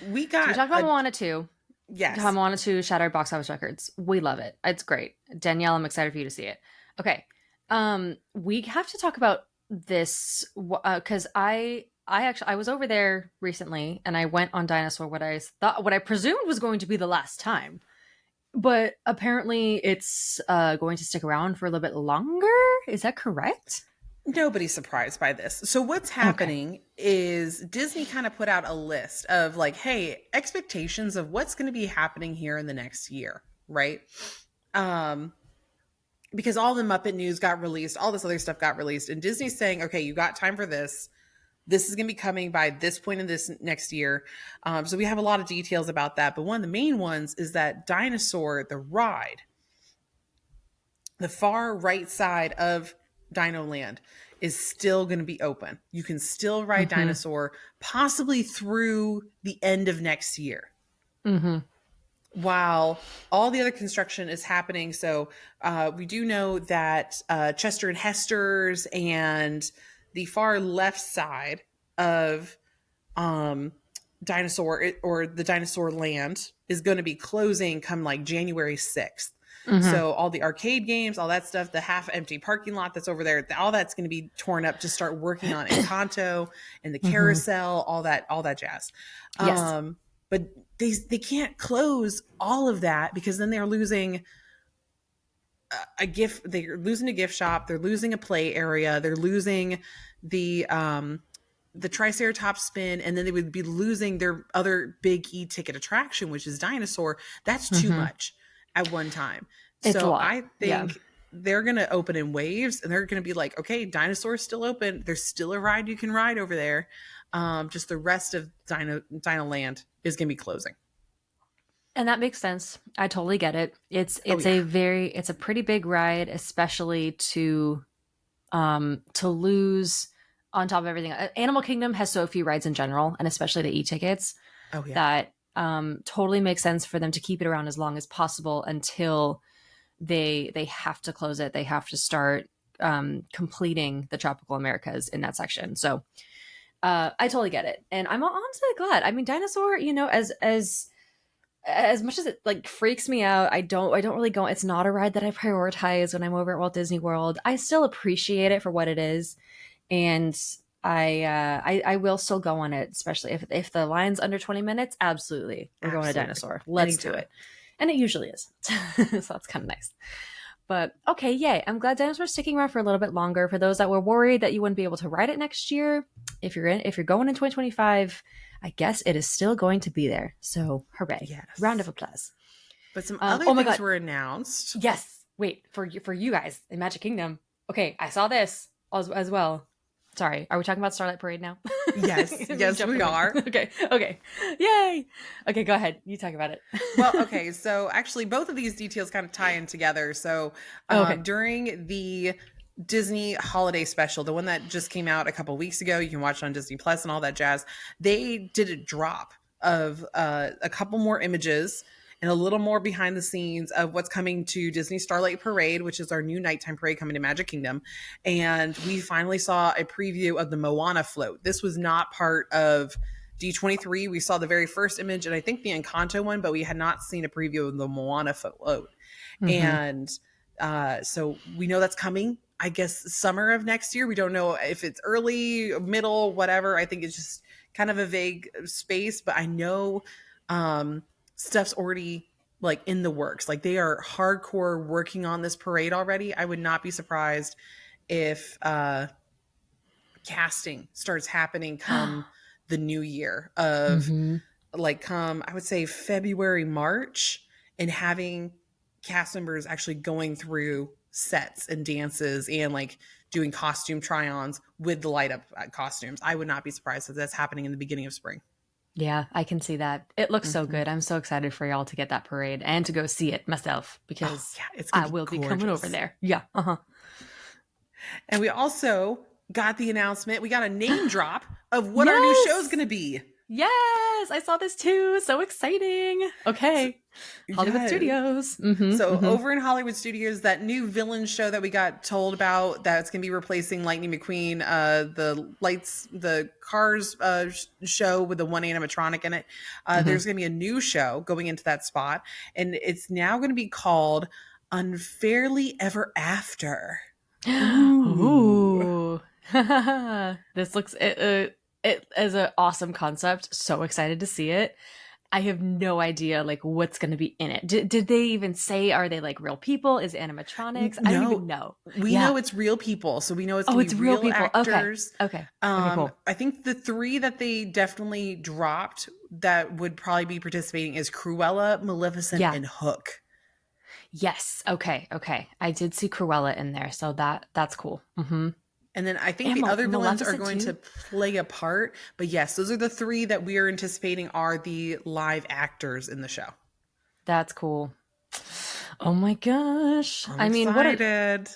We talked
about Moana 2.
Yes.
Moana 2 shattered box office records. We love it. It's great. Danielle, I'm excited for you to see it. Okay. We have to talk about this because I was over there recently and I went on Dinosaur, what I presumed was going to be the last time. But apparently it's going to stick around for a little bit longer. Is that correct?
Nobody's surprised by this. So what's happening is Disney kind of put out a list of hey, expectations of what's going to be happening here in the next year, right? Because all the Muppet news got released, all this other stuff got released, and Disney's saying, okay, you got time for this. This is going to be coming by this point in this next year. So we have a lot of details about that. But one of the main ones is that Dinosaur, the ride, the far right side of Dino Land is still going to be open. You can still ride Dinosaur possibly through the end of next year. While all the other construction is happening. So we do know that Chester and Hester's and the far left side of Dinosaur or the Dinosaur Land is going to be closing come January 6th. So all the arcade games, all that stuff, the half empty parking lot that's over there, all that's going to be torn up to start working on Encanto and the carousel, all that jazz.
Yes.
But they can't close all of that because then they're losing they're losing a gift shop, they're losing a play area, they're losing the Triceratops spin, and then they would be losing their other big e-ticket attraction, which is Dinosaur. That's too much at one time.
It's a
So
lot.
I think they're going to open in waves, and they're going to be like, okay, Dinosaur's still open. There's still a ride you can ride over there. Just the rest of Dino Land is going to be closing.
And that makes sense. I totally get it. It's a pretty big ride, especially to lose on top of everything. Animal Kingdom has so few rides in general, and especially the e-tickets, that totally makes sense for them to keep it around as long as possible until they have to close it. They have to start completing the Tropical Americas in that section. So I totally get it. And I'm honestly glad. I mean, Dinosaur, as much as it like freaks me out, I don't really go. It's not a ride that I prioritize when I'm over at Walt Disney World. I still appreciate it for what it is, and I will still go on it, especially if the line's under 20 minutes. Absolutely, we're going to Dinosaur. Let's do it, and it usually is. So that's kind of nice. But okay, yay! I'm glad Dinosaur's sticking around for a little bit longer. For those that were worried that you wouldn't be able to ride it next year, if you're going in 2025. I guess it is still going to be there. So hooray.
Yes.
Round of applause.
But some other things were announced.
Yes. Wait, for you guys in Magic Kingdom. Okay, I saw this as well. Sorry, are we talking about Starlight Parade now?
Yes. Yes, we are.
Okay. Yay. Okay, go ahead. You talk about it.
Well, okay. So actually both of these details kind of tie in together. So during the Disney holiday special, the one that just came out a couple weeks ago, you can watch it on Disney Plus and all that jazz. They did a drop of a couple more images and a little more behind the scenes of what's coming to Disney Starlight Parade, which is our new nighttime parade coming to Magic Kingdom. And we finally saw a preview of the Moana float. This was not part of D23. We saw the very first image and I think the Encanto one, but we had not seen a preview of the Moana float. And so we know that's coming. I guess summer of next year. We don't know if it's early, middle, whatever. I think it's just kind of a vague space, but I know stuff's already like in the works. Like they are hardcore working on this parade already. I would not be surprised if casting starts happening come the new year of come, I would say February, March, and having cast members actually going through sets and dances and like doing costume try-ons with the light up costumes. I would not be surprised if that's happening in the beginning of spring.
Yeah, I can see that. It looks so good. I'm so excited for y'all to get that parade and to go see it myself because I will be coming over there. Yeah.
And we also got the announcement. We got a name drop of what our new show is going to be.
Yes, I saw this too. So exciting. Okay. Hollywood Studios.
Over in Hollywood Studios, that new villain show that we got told about that's going to be replacing Lightning McQueen, the Cars show with the one animatronic in it. There's going to be a new show going into that spot, and it's now going to be called Unfairly Ever After.
Ooh. This looks it is an awesome concept. So excited to see it. I have no idea like what's going to be in it. Did they even say, are they like real people? Is it animatronics? I don't even know.
We know it's real people. So we know it's going to be real people. Actors.
Okay.
Cool. I think the three that they definitely dropped that would probably be participating is Cruella, Maleficent, and Hook.
Yes. Okay. I did see Cruella in there. So that's cool.
And then I think the other villains are going to play a part. But yes, those are the three that we are anticipating are the live actors in the show.
That's cool. Oh my gosh.
I'm excited.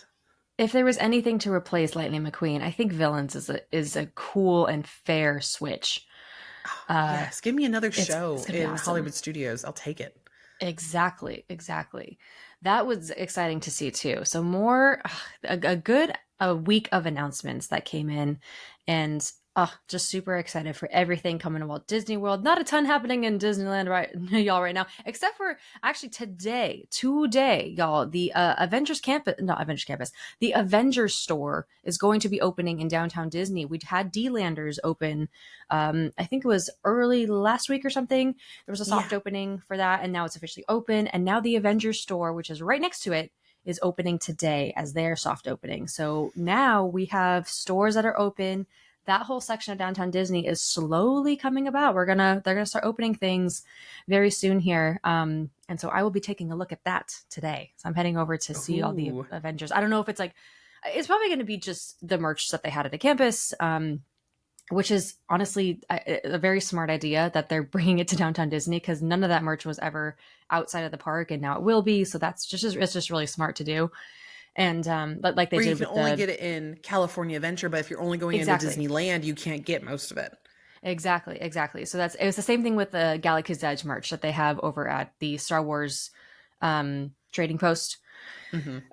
If there was anything to replace Lightning McQueen, I think villains is a cool and fair switch.
Yes, give me another show in
awesome.
Hollywood Studios. I'll take it.
Exactly. That was exciting to see too. So more a week of announcements that came in, and Oh, just super excited for everything coming to Walt Disney World. Not a ton happening in Disneyland y'all right now, except for actually today, y'all, the Avengers Campus, the Avengers store is going to be opening in downtown Disney. We'd had D-Landers open, I think it was early last week or something. There was a soft opening for that, and now it's officially open. And now the Avengers store, which is right next to it, is opening today as their soft opening. So now we have stores that are open. That whole section of downtown Disney is slowly coming about. They're gonna start opening things very soon here, and so I will be taking a look at that today. So I'm heading over to see all the Avengers. I don't know if it's probably going to be just the merch that they had at the campus, which is honestly a very smart idea that they're bringing it to downtown Disney, because none of that merch was ever outside of the park, and now it will be. So it's just really smart to do. And like they did, you can
only get it in California Adventure, but if you're only going into Disneyland, you can't get most of it.
Exactly. So it was the same thing with the Galaxy's Edge merch that they have over at the Star Wars trading post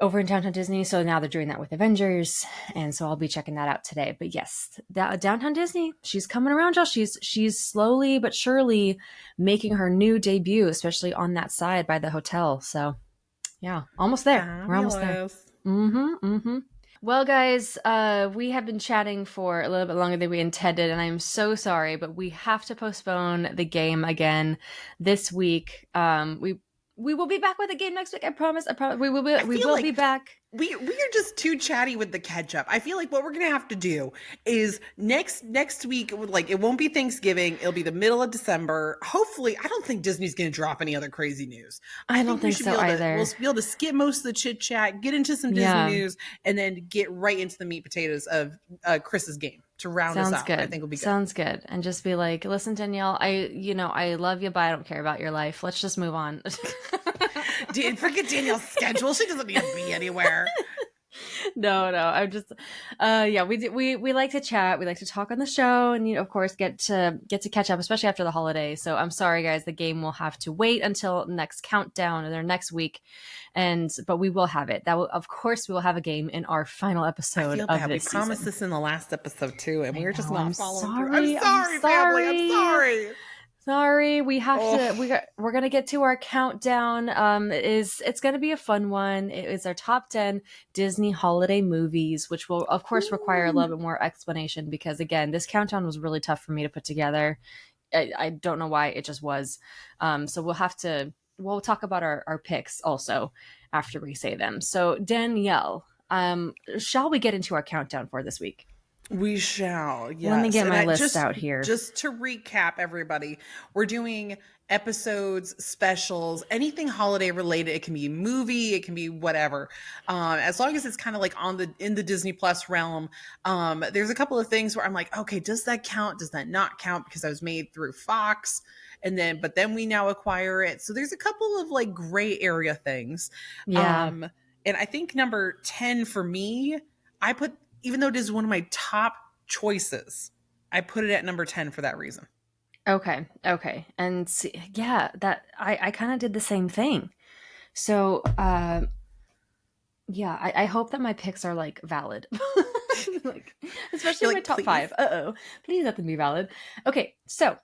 over in downtown Disney. So now they're doing that with Avengers, and so I'll be checking that out today. But yes, downtown Disney, she's coming around, y'all. She's slowly but surely making her new debut, especially on that side by the hotel. So yeah, almost there.
Fabulous.
We're almost there. Well, guys, we have been chatting for a little bit longer than we intended, and I'm so sorry, but we have to postpone the game again this week. We will be back with the game next week. I promise. We will be back.
We are just too chatty with the catch up. I feel like what we're gonna have to do is next week, like, it won't be Thanksgiving. It'll be the middle of December. Hopefully, I don't think Disney's gonna drop any other crazy news.
I don't think so either.
We'll be able to skip most of the chit chat, get into some Disney news, and then get right into the meat potatoes of Chris's game to round us out.
Good.
I think will be good.
Sounds good. And just be like, listen, Danielle, I love you, but I don't care about your life. Let's just move on.
Forget Danielle's schedule. She doesn't need to be anywhere.
No, I'm just, we like to chat. We like to talk on the show, and of course, get to catch up, especially after the holiday. So I'm sorry, guys, the game will have to wait until next countdown or next week, but we will have it. Of course, we will have a game in our final episode. I feel bad.
We promised this in the last episode too, and we're just not following through.
I'm sorry,
family. I'm sorry.
Sorry, we have to. We're gonna get to our countdown. It's gonna be a fun one. It is our top 10 Disney holiday movies, which will of course require a little bit more explanation, because again, this countdown was really tough for me to put together. I don't know why, it just was. So we'll talk about our picks also after we say them. So Danielle, shall we get into our countdown for this week?
We shall. Yes.
Let me get my list out here.
Just to recap, everybody, we're doing episodes, specials, anything holiday related. It can be a movie, it can be whatever. As long as it's kind of like in the Disney Plus realm. There's a couple of things where I'm like, okay, does that count? Does that not count? Because I was made through Fox, but then we now acquire it. So there's a couple of like gray area things.
Yeah.
And I think number 10 for me, even though it is one of my top choices, I put it at number 10 for that reason.
Okay. And that I kind of did the same thing. So, I hope that my picks are like valid, like, especially my top 5. Please let them be valid. Okay. So,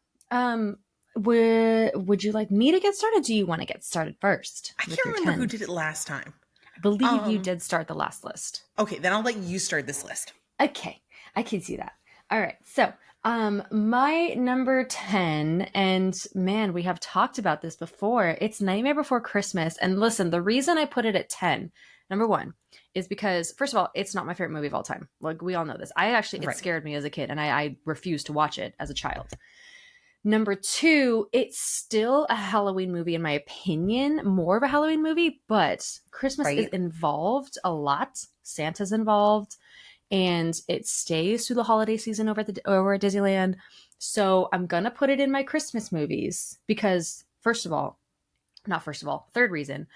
would you like me to get started? Do you want to get started first?
I can't remember who did it last time.
I believe you did start the last list.
Okay, then I'll let you start this list.
Okay, I can see that. All right, so my number 10, and man, we have talked about this before. It's Nightmare Before Christmas. And listen, the reason I put it at 10, number 1, is because, first of all, it's not my favorite movie of all time. Like, we all know this. It scared me as a kid, and I refused to watch it as a child. Number 2, it's still a Halloween movie, in my opinion, more of a Halloween movie, but Christmas is involved a lot. Santa's involved, and it stays through the holiday season over at Disneyland. So I'm going to put it in my Christmas movies because, third reason,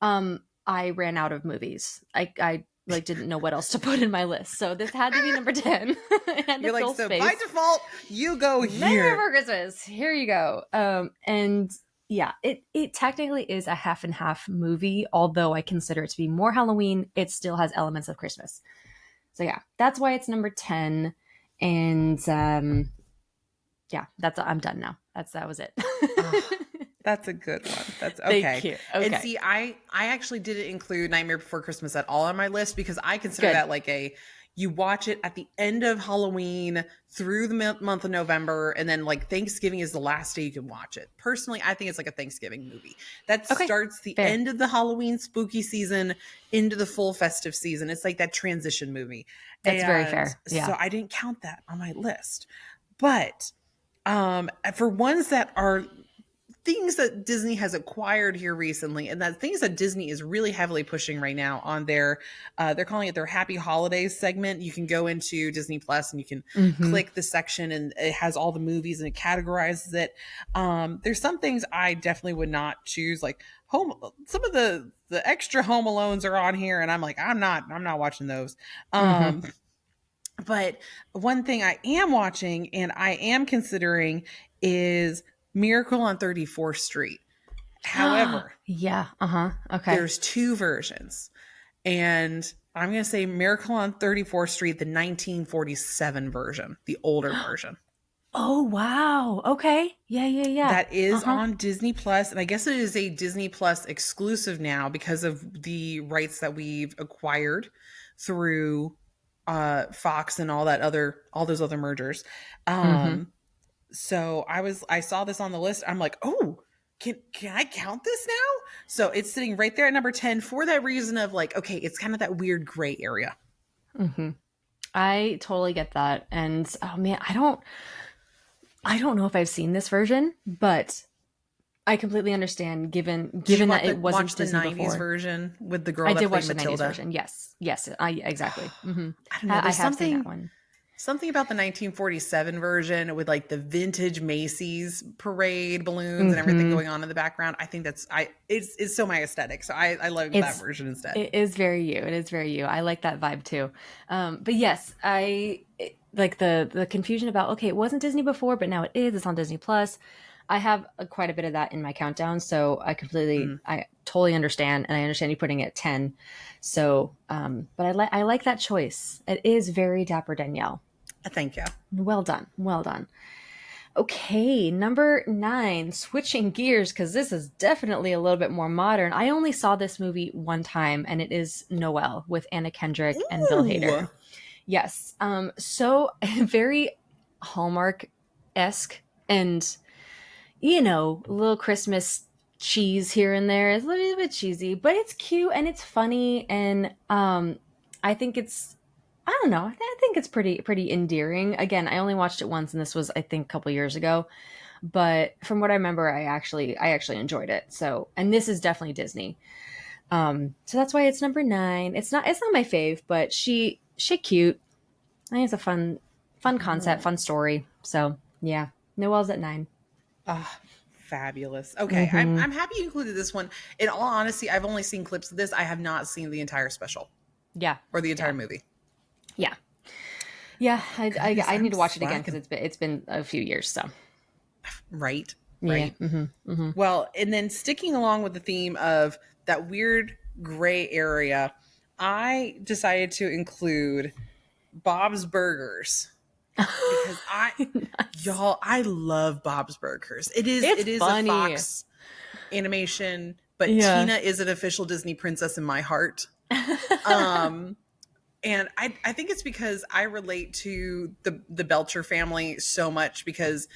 I ran out of movies. I didn't know what else to put in my list. So this had to be number 10.
You're like, so space. By default, you go here.
Nightmare Before Christmas. Here you go. And yeah, it technically is a half and half movie, although I consider it to be more Halloween. It still has elements of Christmas. So yeah, that's why it's number 10. And yeah, I'm done now. That was it.
That's a good one. That's
Thank
okay.
you. Okay.
And see, I actually didn't include Nightmare Before Christmas at all on my list because I consider
Good.
that like you watch it at the end of Halloween through the month of November, and then like Thanksgiving is the last day you can watch it. Personally, I think it's like a Thanksgiving movie that starts the end of the Halloween spooky season into the full festive season. It's like that transition movie.
That's very fair. Yeah.
So I didn't count that on my list. But for ones that are things that Disney has acquired here recently, and that things that Disney is really heavily pushing right now on their they're calling it their Happy Holidays segment. You can go into Disney Plus and you can click the section and it has all the movies and it categorizes it. There's some things I definitely would not choose, like some of the extra Home Alones are on here and I'm like I'm not watching those. But one thing I am watching and I am considering is Miracle on 34th Street. However,
okay.
There's two versions. And I'm going to say Miracle on 34th Street, the 1947 version, the older version.
Oh, wow. Okay. Yeah.
That is on Disney Plus. And I guess it is a Disney Plus exclusive now because of the rights that we've acquired through Fox and all those other mergers. So I saw this on the list. I'm like, oh, can I count this now? So it's sitting right there at number 10 for that reason of like, okay, it's kind of that weird gray area.
I totally get that. And oh man, I don't know if I've seen this version, but I completely understand given that it wasn't
watch the
Disney
90s
before.
version with the girl
I
that
did
played
watch the
Matilda.
90s version. Yes, exactly.
I don't know.
I
There's
have seen that one.
Something about the 1947 version with like the vintage Macy's parade balloons and everything going on in the background. I think it's so my aesthetic. So I love that version instead.
It is very you. It is very you. I like that vibe too. But yes, I like the confusion about, okay, it wasn't Disney before, but now it is. It's on Disney Plus. I have quite a bit of that in my countdown. So I totally understand. And I understand you putting it at 10. So, but I like that choice. It is very Dapper Danielle.
Thank you.
Well done. Okay, number 9, switching gears because this is definitely a little bit more modern. I only saw this movie one time, and it is Noelle with Anna Kendrick and Bill Hader. Yes, so very Hallmark-esque, and a little Christmas cheese here and there. It's a little bit cheesy, but it's cute and it's funny, and I think it's. I don't know. I think it's pretty endearing. Again, I only watched it once, and this was, I think, a couple years ago. But from what I remember, I actually enjoyed it. So, and this is definitely Disney. So that's why it's number 9. It's not my fave, but she cute. I think it's a fun concept, fun story. So yeah, Noelle's at 9.
Fabulous. Okay, I'm happy you included this one. In all honesty, I've only seen clips of this. I have not seen the entire special.
Yeah,
or the entire movie.
Yeah. I need to watch it again because it's been a few years. So,
right.
Yeah.
Well, and then sticking along with the theme of that weird gray area, I decided to include Bob's Burgers because I love Bob's Burgers. It is funny. A Fox animation, but Tina is an official Disney princess in my heart. And I think it's because I relate to the Belcher family so much because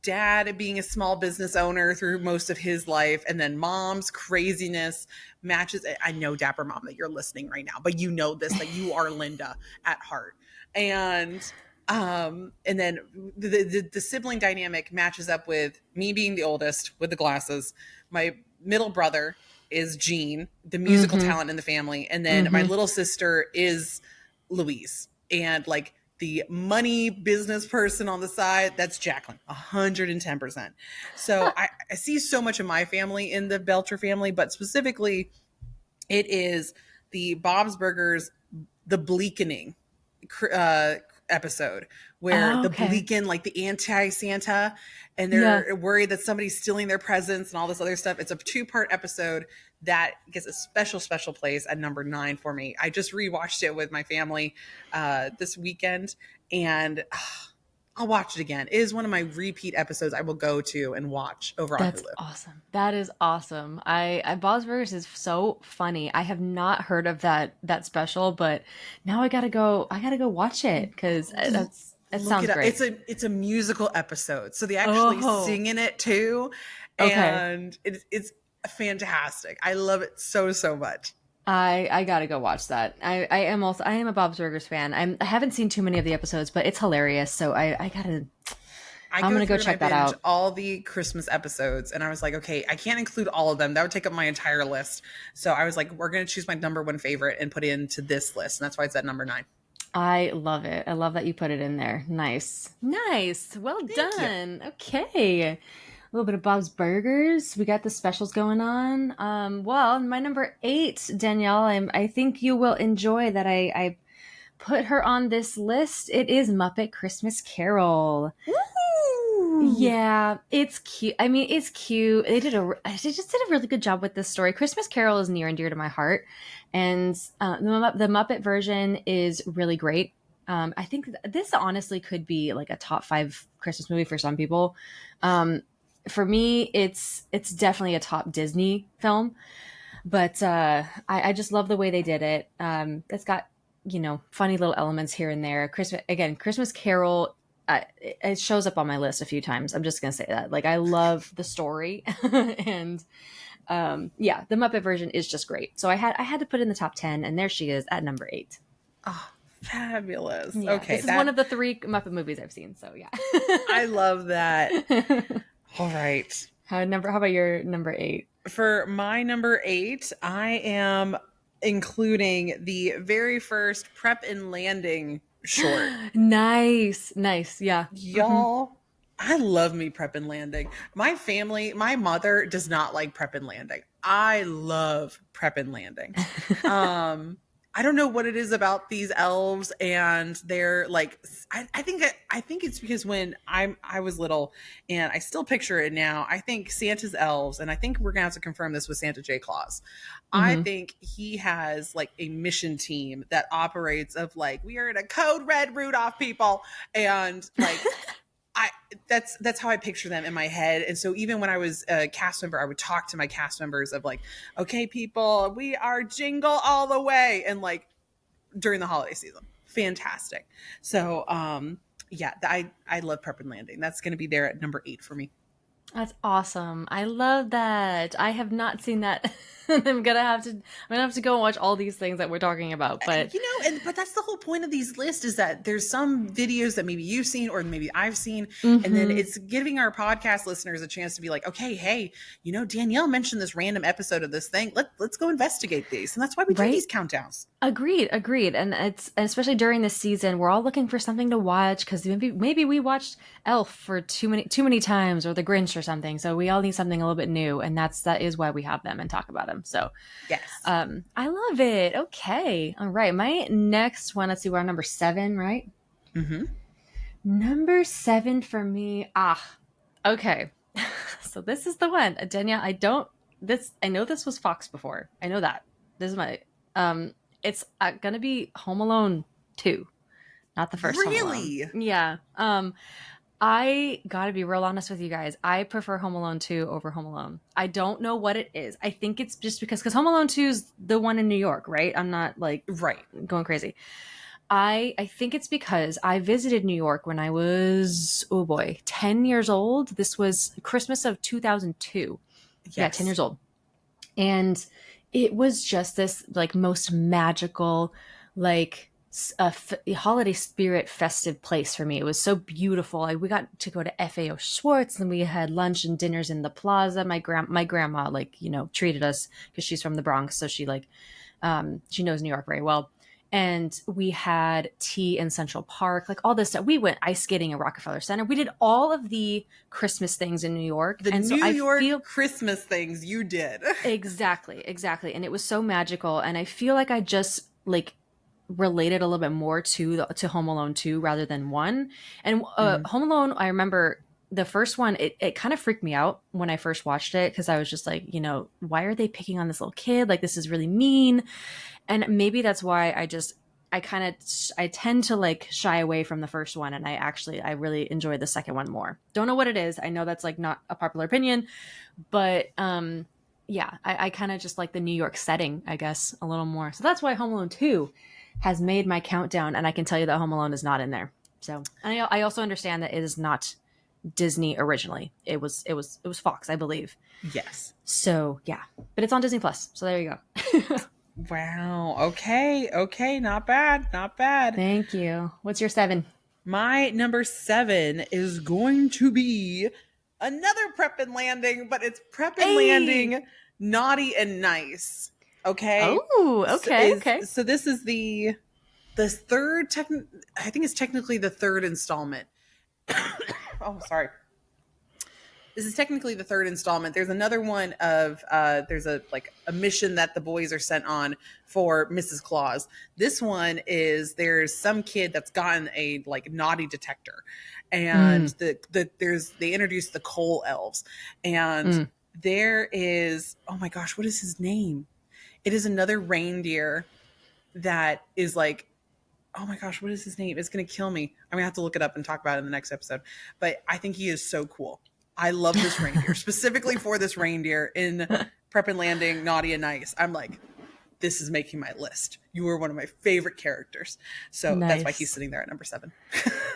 dad being a small business owner through most of his life and then mom's craziness matches. I know, Dapper Mom, that you're listening right now, but you know this, that you are Linda at heart. And then the sibling dynamic matches up with me being the oldest with the glasses. My middle brother is Gene, the musical talent in the family. And then my little sister is Louise. And like the money business person on the side, that's Jacqueline, 110%. So I see so much of my family in the Belcher family, but specifically it is the Bob's Burgers, the Bleakening episode where the Bleaken, like the anti-Santa, and they're worried that somebody's stealing their presents and all this other stuff. It's a 2-part episode that gets a special place at number 9 for me. I just rewatched it with my family this weekend, and I'll watch it again. It is one of my repeat episodes I will go to and watch over on Hulu.
That's awesome. That is awesome. I Bob's Burgers is so funny. I have not heard of that special, but now I gotta go watch it because it sounds great.
It's a musical episode, so they actually sing in it too, and it's fantastic. I love it so much.
I gotta go watch that. I am a Bob's Burgers fan. I haven't seen too many of the episodes, but it's hilarious. So I'm gonna go check that out.
All the Christmas episodes, and I was like, okay, I can't include all of them. That would take up my entire list. So I was like, we're gonna choose my number one favorite and put it into this list, and that's why it's at number 9.
I love it. I love that you put it in there. Nice. Well done. Okay. A little bit of Bob's Burgers. We got the specials going on. Well, my number 8, Danielle, I think you will enjoy that I put her on this list. It is Muppet Christmas Carol. Woo! Yeah, it's cute. I mean, it's cute. They just did a really good job with this story. Christmas Carol is near and dear to my heart, and the Muppet version is really great. I think this honestly could be like a top 5 Christmas movie for some people. For me, it's definitely a top Disney film, but I just love the way they did it. It's got, funny little elements here and there. Christmas Carol, it shows up on my list a few times. I'm just gonna say that. Like, I love the story, and the Muppet version is just great. So I had to put it in the top 10, and there she is at number 8.
Oh, fabulous!
Yeah,
okay,
this is one of the 3 Muppet movies I've seen. So yeah,
I love that. All right.
How about your number 8?
For my number 8, I am including the very first Prep and Landing short.
Nice. Yeah.
Y'all, I love me Prep and Landing. My mother does not like Prep and Landing. I love Prep and Landing. I don't know what it is about these elves, and they're like, I think it's because when I was little, and I still picture it now, I think Santa's elves, and I think we're gonna have to confirm this with Santa J. Claus. I think he has like a mission team that operates of like, we are in a code red Rudolph people, and like that's how I picture them in my head. And so even when I was a cast member, I would talk to my cast members of like, okay, people, we are jingle all the way. And like during the holiday season, fantastic. So I love Prep and Landing. That's going to be there at number 8 for me.
That's awesome. I love that. I have not seen that. I'm gonna have to go and watch all these things that we're talking about. But
but that's the whole point of these lists, is that there's some videos that maybe you've seen or maybe I've seen, and then it's giving our podcast listeners a chance to be like, okay, hey, Danielle mentioned this random episode of this thing. Let's go investigate these, and that's why we do these countdowns.
Agreed. And it's especially during this season, we're all looking for something to watch because maybe we watched Elf for too many times, or The Grinch or something. So we all need something a little bit new, and that is why we have them and talk about them. So
yes,
I love it. Okay, all right. My next one. Let's see, we're on number 7, right? Number 7 for me. Okay. So this is the one, Danielle. I know this was Fox before. I know that. This is my. It's gonna be Home Alone 2, not the first.
Really?
Home Alone. Yeah. I gotta be real honest with you guys. I prefer Home Alone 2 over Home Alone. I don't know what it is. I think it's just because Home Alone 2 is the one in New York, right? I'm not like going crazy. I think it's because I visited New York when I was 10 years old. This was Christmas of 2002. Yes. Yeah, 10 years old. And it was just this like most magical, like holiday spirit festive place for me. It was so beautiful. We got to go to FAO Schwartz, and we had lunch and dinners in the plaza. My grandma treated us because she's from the Bronx, so she she knows New York very well. And we had tea in Central Park, like all this stuff. We went ice skating at Rockefeller Center. We did all of the Christmas things in New York.
Christmas things you did.
Exactly. And it was so magical. And I feel like I just related a little bit more to Home Alone 2 rather than 1. And Home Alone, I remember the first one, it kind of freaked me out when I first watched it, because I was just like, why are they picking on this little kid? Like, this is really mean. And maybe that's why I tend to like shy away from the first one, and I really enjoy the second one more. Don't know what it is. I know that's like not a popular opinion, but yeah, I kind of just like the New York setting, I guess, a little more. So that's why Home Alone 2 has made my countdown, and I can tell you that Home Alone is not in there. So I also understand that it is not Disney originally. It was Fox, I believe.
Yes.
So yeah, but it's on Disney Plus. So there you go.
Wow. Okay. Not bad.
Thank you. What's your 7?
My number 7 is going to be another Prep and Landing, but it's Prep and Landing Naughty and Nice. Okay.
Oh, okay.
So this is the third, I think it's technically the third installment. Oh, sorry. This is technically the third installment. There's another one of there's a mission that the boys are sent on for Mrs. Claus. This one is there's some kid that's gotten a like naughty detector, and they introduce the coal elves, and there is, oh my gosh, what is his name? It is another reindeer that is like, oh my gosh, what is his name? It's gonna kill me. I'm gonna have to look it up and talk about it in the next episode. But I think he is so cool. I love this reindeer, specifically for this reindeer in Prep and Landing, Naughty and Nice. I'm like, this is making my list. You are one of my favorite characters. So that's why he's sitting there at number 7.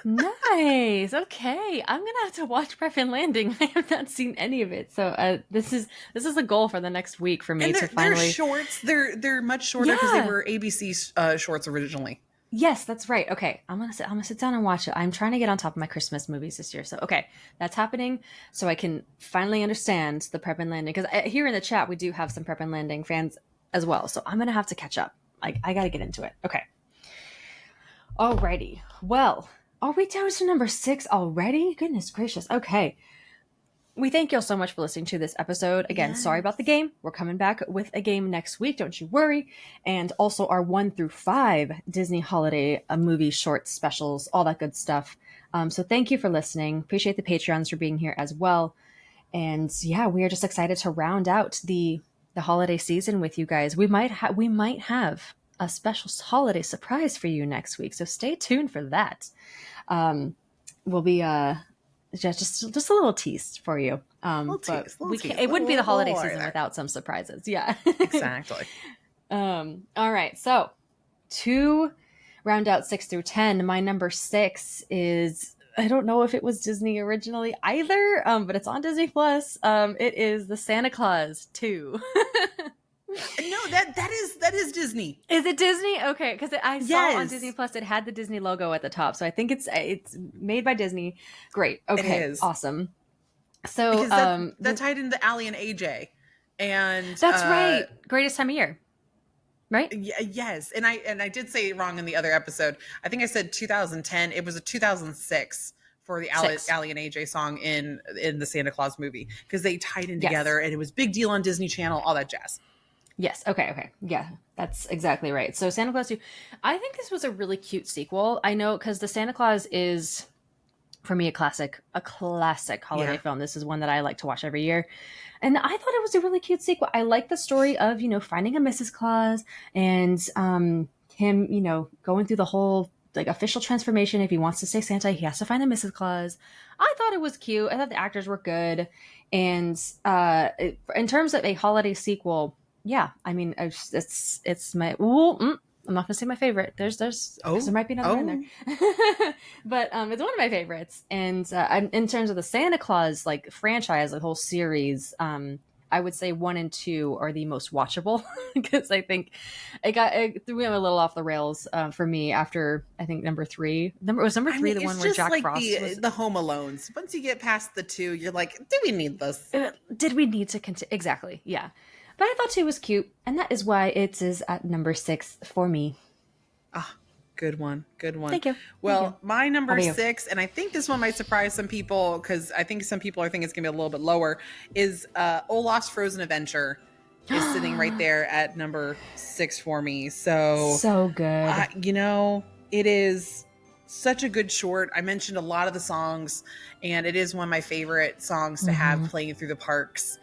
Nice. Okay. I'm going to have to watch Prep and Landing. I have not seen any of it. So this is a goal for the next week for me to finally.
They're shorts. They're much shorter because they were ABC shorts originally.
Yes, that's right. Okay, I'm gonna sit down and watch it. I'm trying to get on top of my Christmas movies this year. So okay, that's happening. So I can finally understand the Prep and Landing, because here in the chat we do have some Prep and Landing fans as well. So I'm gonna have to catch up. I gotta get into it. Okay. Alrighty. Well, are we down to number 6 already? Goodness gracious. Okay. We thank you all so much for listening to this episode. Again, sorry about the game. We're coming back with a game next week. Don't you worry. And also our 1 through 5 Disney holiday movie short specials, all that good stuff. So thank you for listening. Appreciate the Patreons for being here as well. And yeah, we are just excited to round out the holiday season with you guys. We might have a special holiday surprise for you next week. So stay tuned for that. We'll be just a little tease for you. It wouldn't be the holiday season without some surprises. Yeah.
Exactly.
All right. So to round out 6 through 10, my number 6 is, I don't know if it was Disney originally either, but it's on Disney Plus. It is the Santa Claus 2.
No, that is Disney.
Is it Disney? Okay, because I saw on Disney Plus it had the Disney logo at the top, so I think it's made by Disney. Great. Okay, it is. Awesome. So
that tied into Allie and AJ, and
that's right. Greatest time of year, right?
Yes, and I did say it wrong in the other episode. I think I said 2010. It was a 2006 for the Allie and AJ song in the Santa Claus movie, because they tied in together, and it was big deal on Disney Channel, all that jazz.
Yes. Okay. Yeah, that's exactly right. So Santa Claus 2, I think this was a really cute sequel. I know, because the Santa Claus is, for me, a classic holiday film. This is one that I like to watch every year. And I thought it was a really cute sequel. I like the story of, finding a Mrs. Claus and him, going through the whole like official transformation. If he wants to stay Santa, he has to find a Mrs. Claus. I thought it was cute. I thought the actors were good. And in terms of a holiday sequel, yeah, I mean, it's my. I'm not gonna say my favorite. There might be another in there, but it's one of my favorites. And in terms of the Santa Claus like franchise, the whole series, I would say 1 and 2 are the most watchable, because I think it threw me a little off the rails for me after, I think, number 3. Was number 3 the one where Jack Frost was
the Home Alones? Once you get past the 2, you're like, did we need this?
Did we need to continue? Exactly. Yeah. But I thought 2 was cute, and that is why it is at number 6 for me.
Ah, good one.
Thank you.
Well, my number 6, and I think this one might surprise some people, because I think some people are thinking it's going to be a little bit lower, is Olaf's Frozen Adventure is sitting right there at number 6 for me. So
good.
It is such a good short. I mentioned a lot of the songs, and it is one of my favorite songs to have playing through the parks.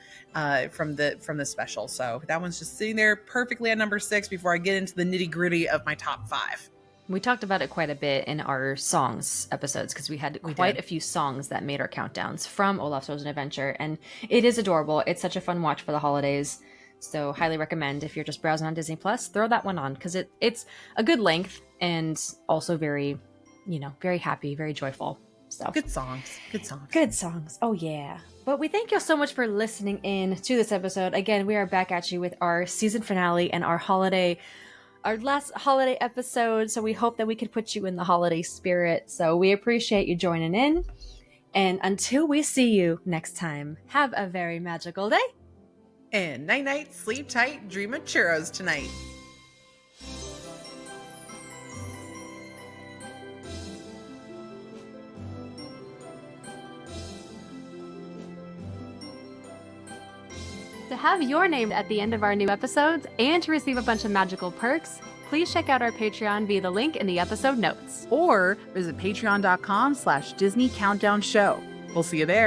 From the special. So that one's just sitting there perfectly at number 6 before I get into the nitty gritty of my top 5.
We talked about it quite a bit in our songs episodes because we had quite a few songs that made our countdowns from Olaf's Frozen Adventure, and it is adorable. It's such a fun watch for the holidays, so highly recommend if you're just browsing on Disney Plus, throw that one on because it's a good length and also very, very happy, very joyful. So
good songs.
Good songs. Oh yeah. But we thank you so much for listening in to this episode. Again, we are back at you with our season finale and our last holiday episode, so we hope that we could put you in the holiday spirit. So we appreciate you joining in. And until we see you next time, have a very magical day.
And night-night, sleep tight, dream of churros tonight.
To have your name at the end of our new episodes and to receive a bunch of magical perks, please check out our Patreon via the link in the episode notes.
Or visit patreon.com/Disney Countdown Show. We'll see you there.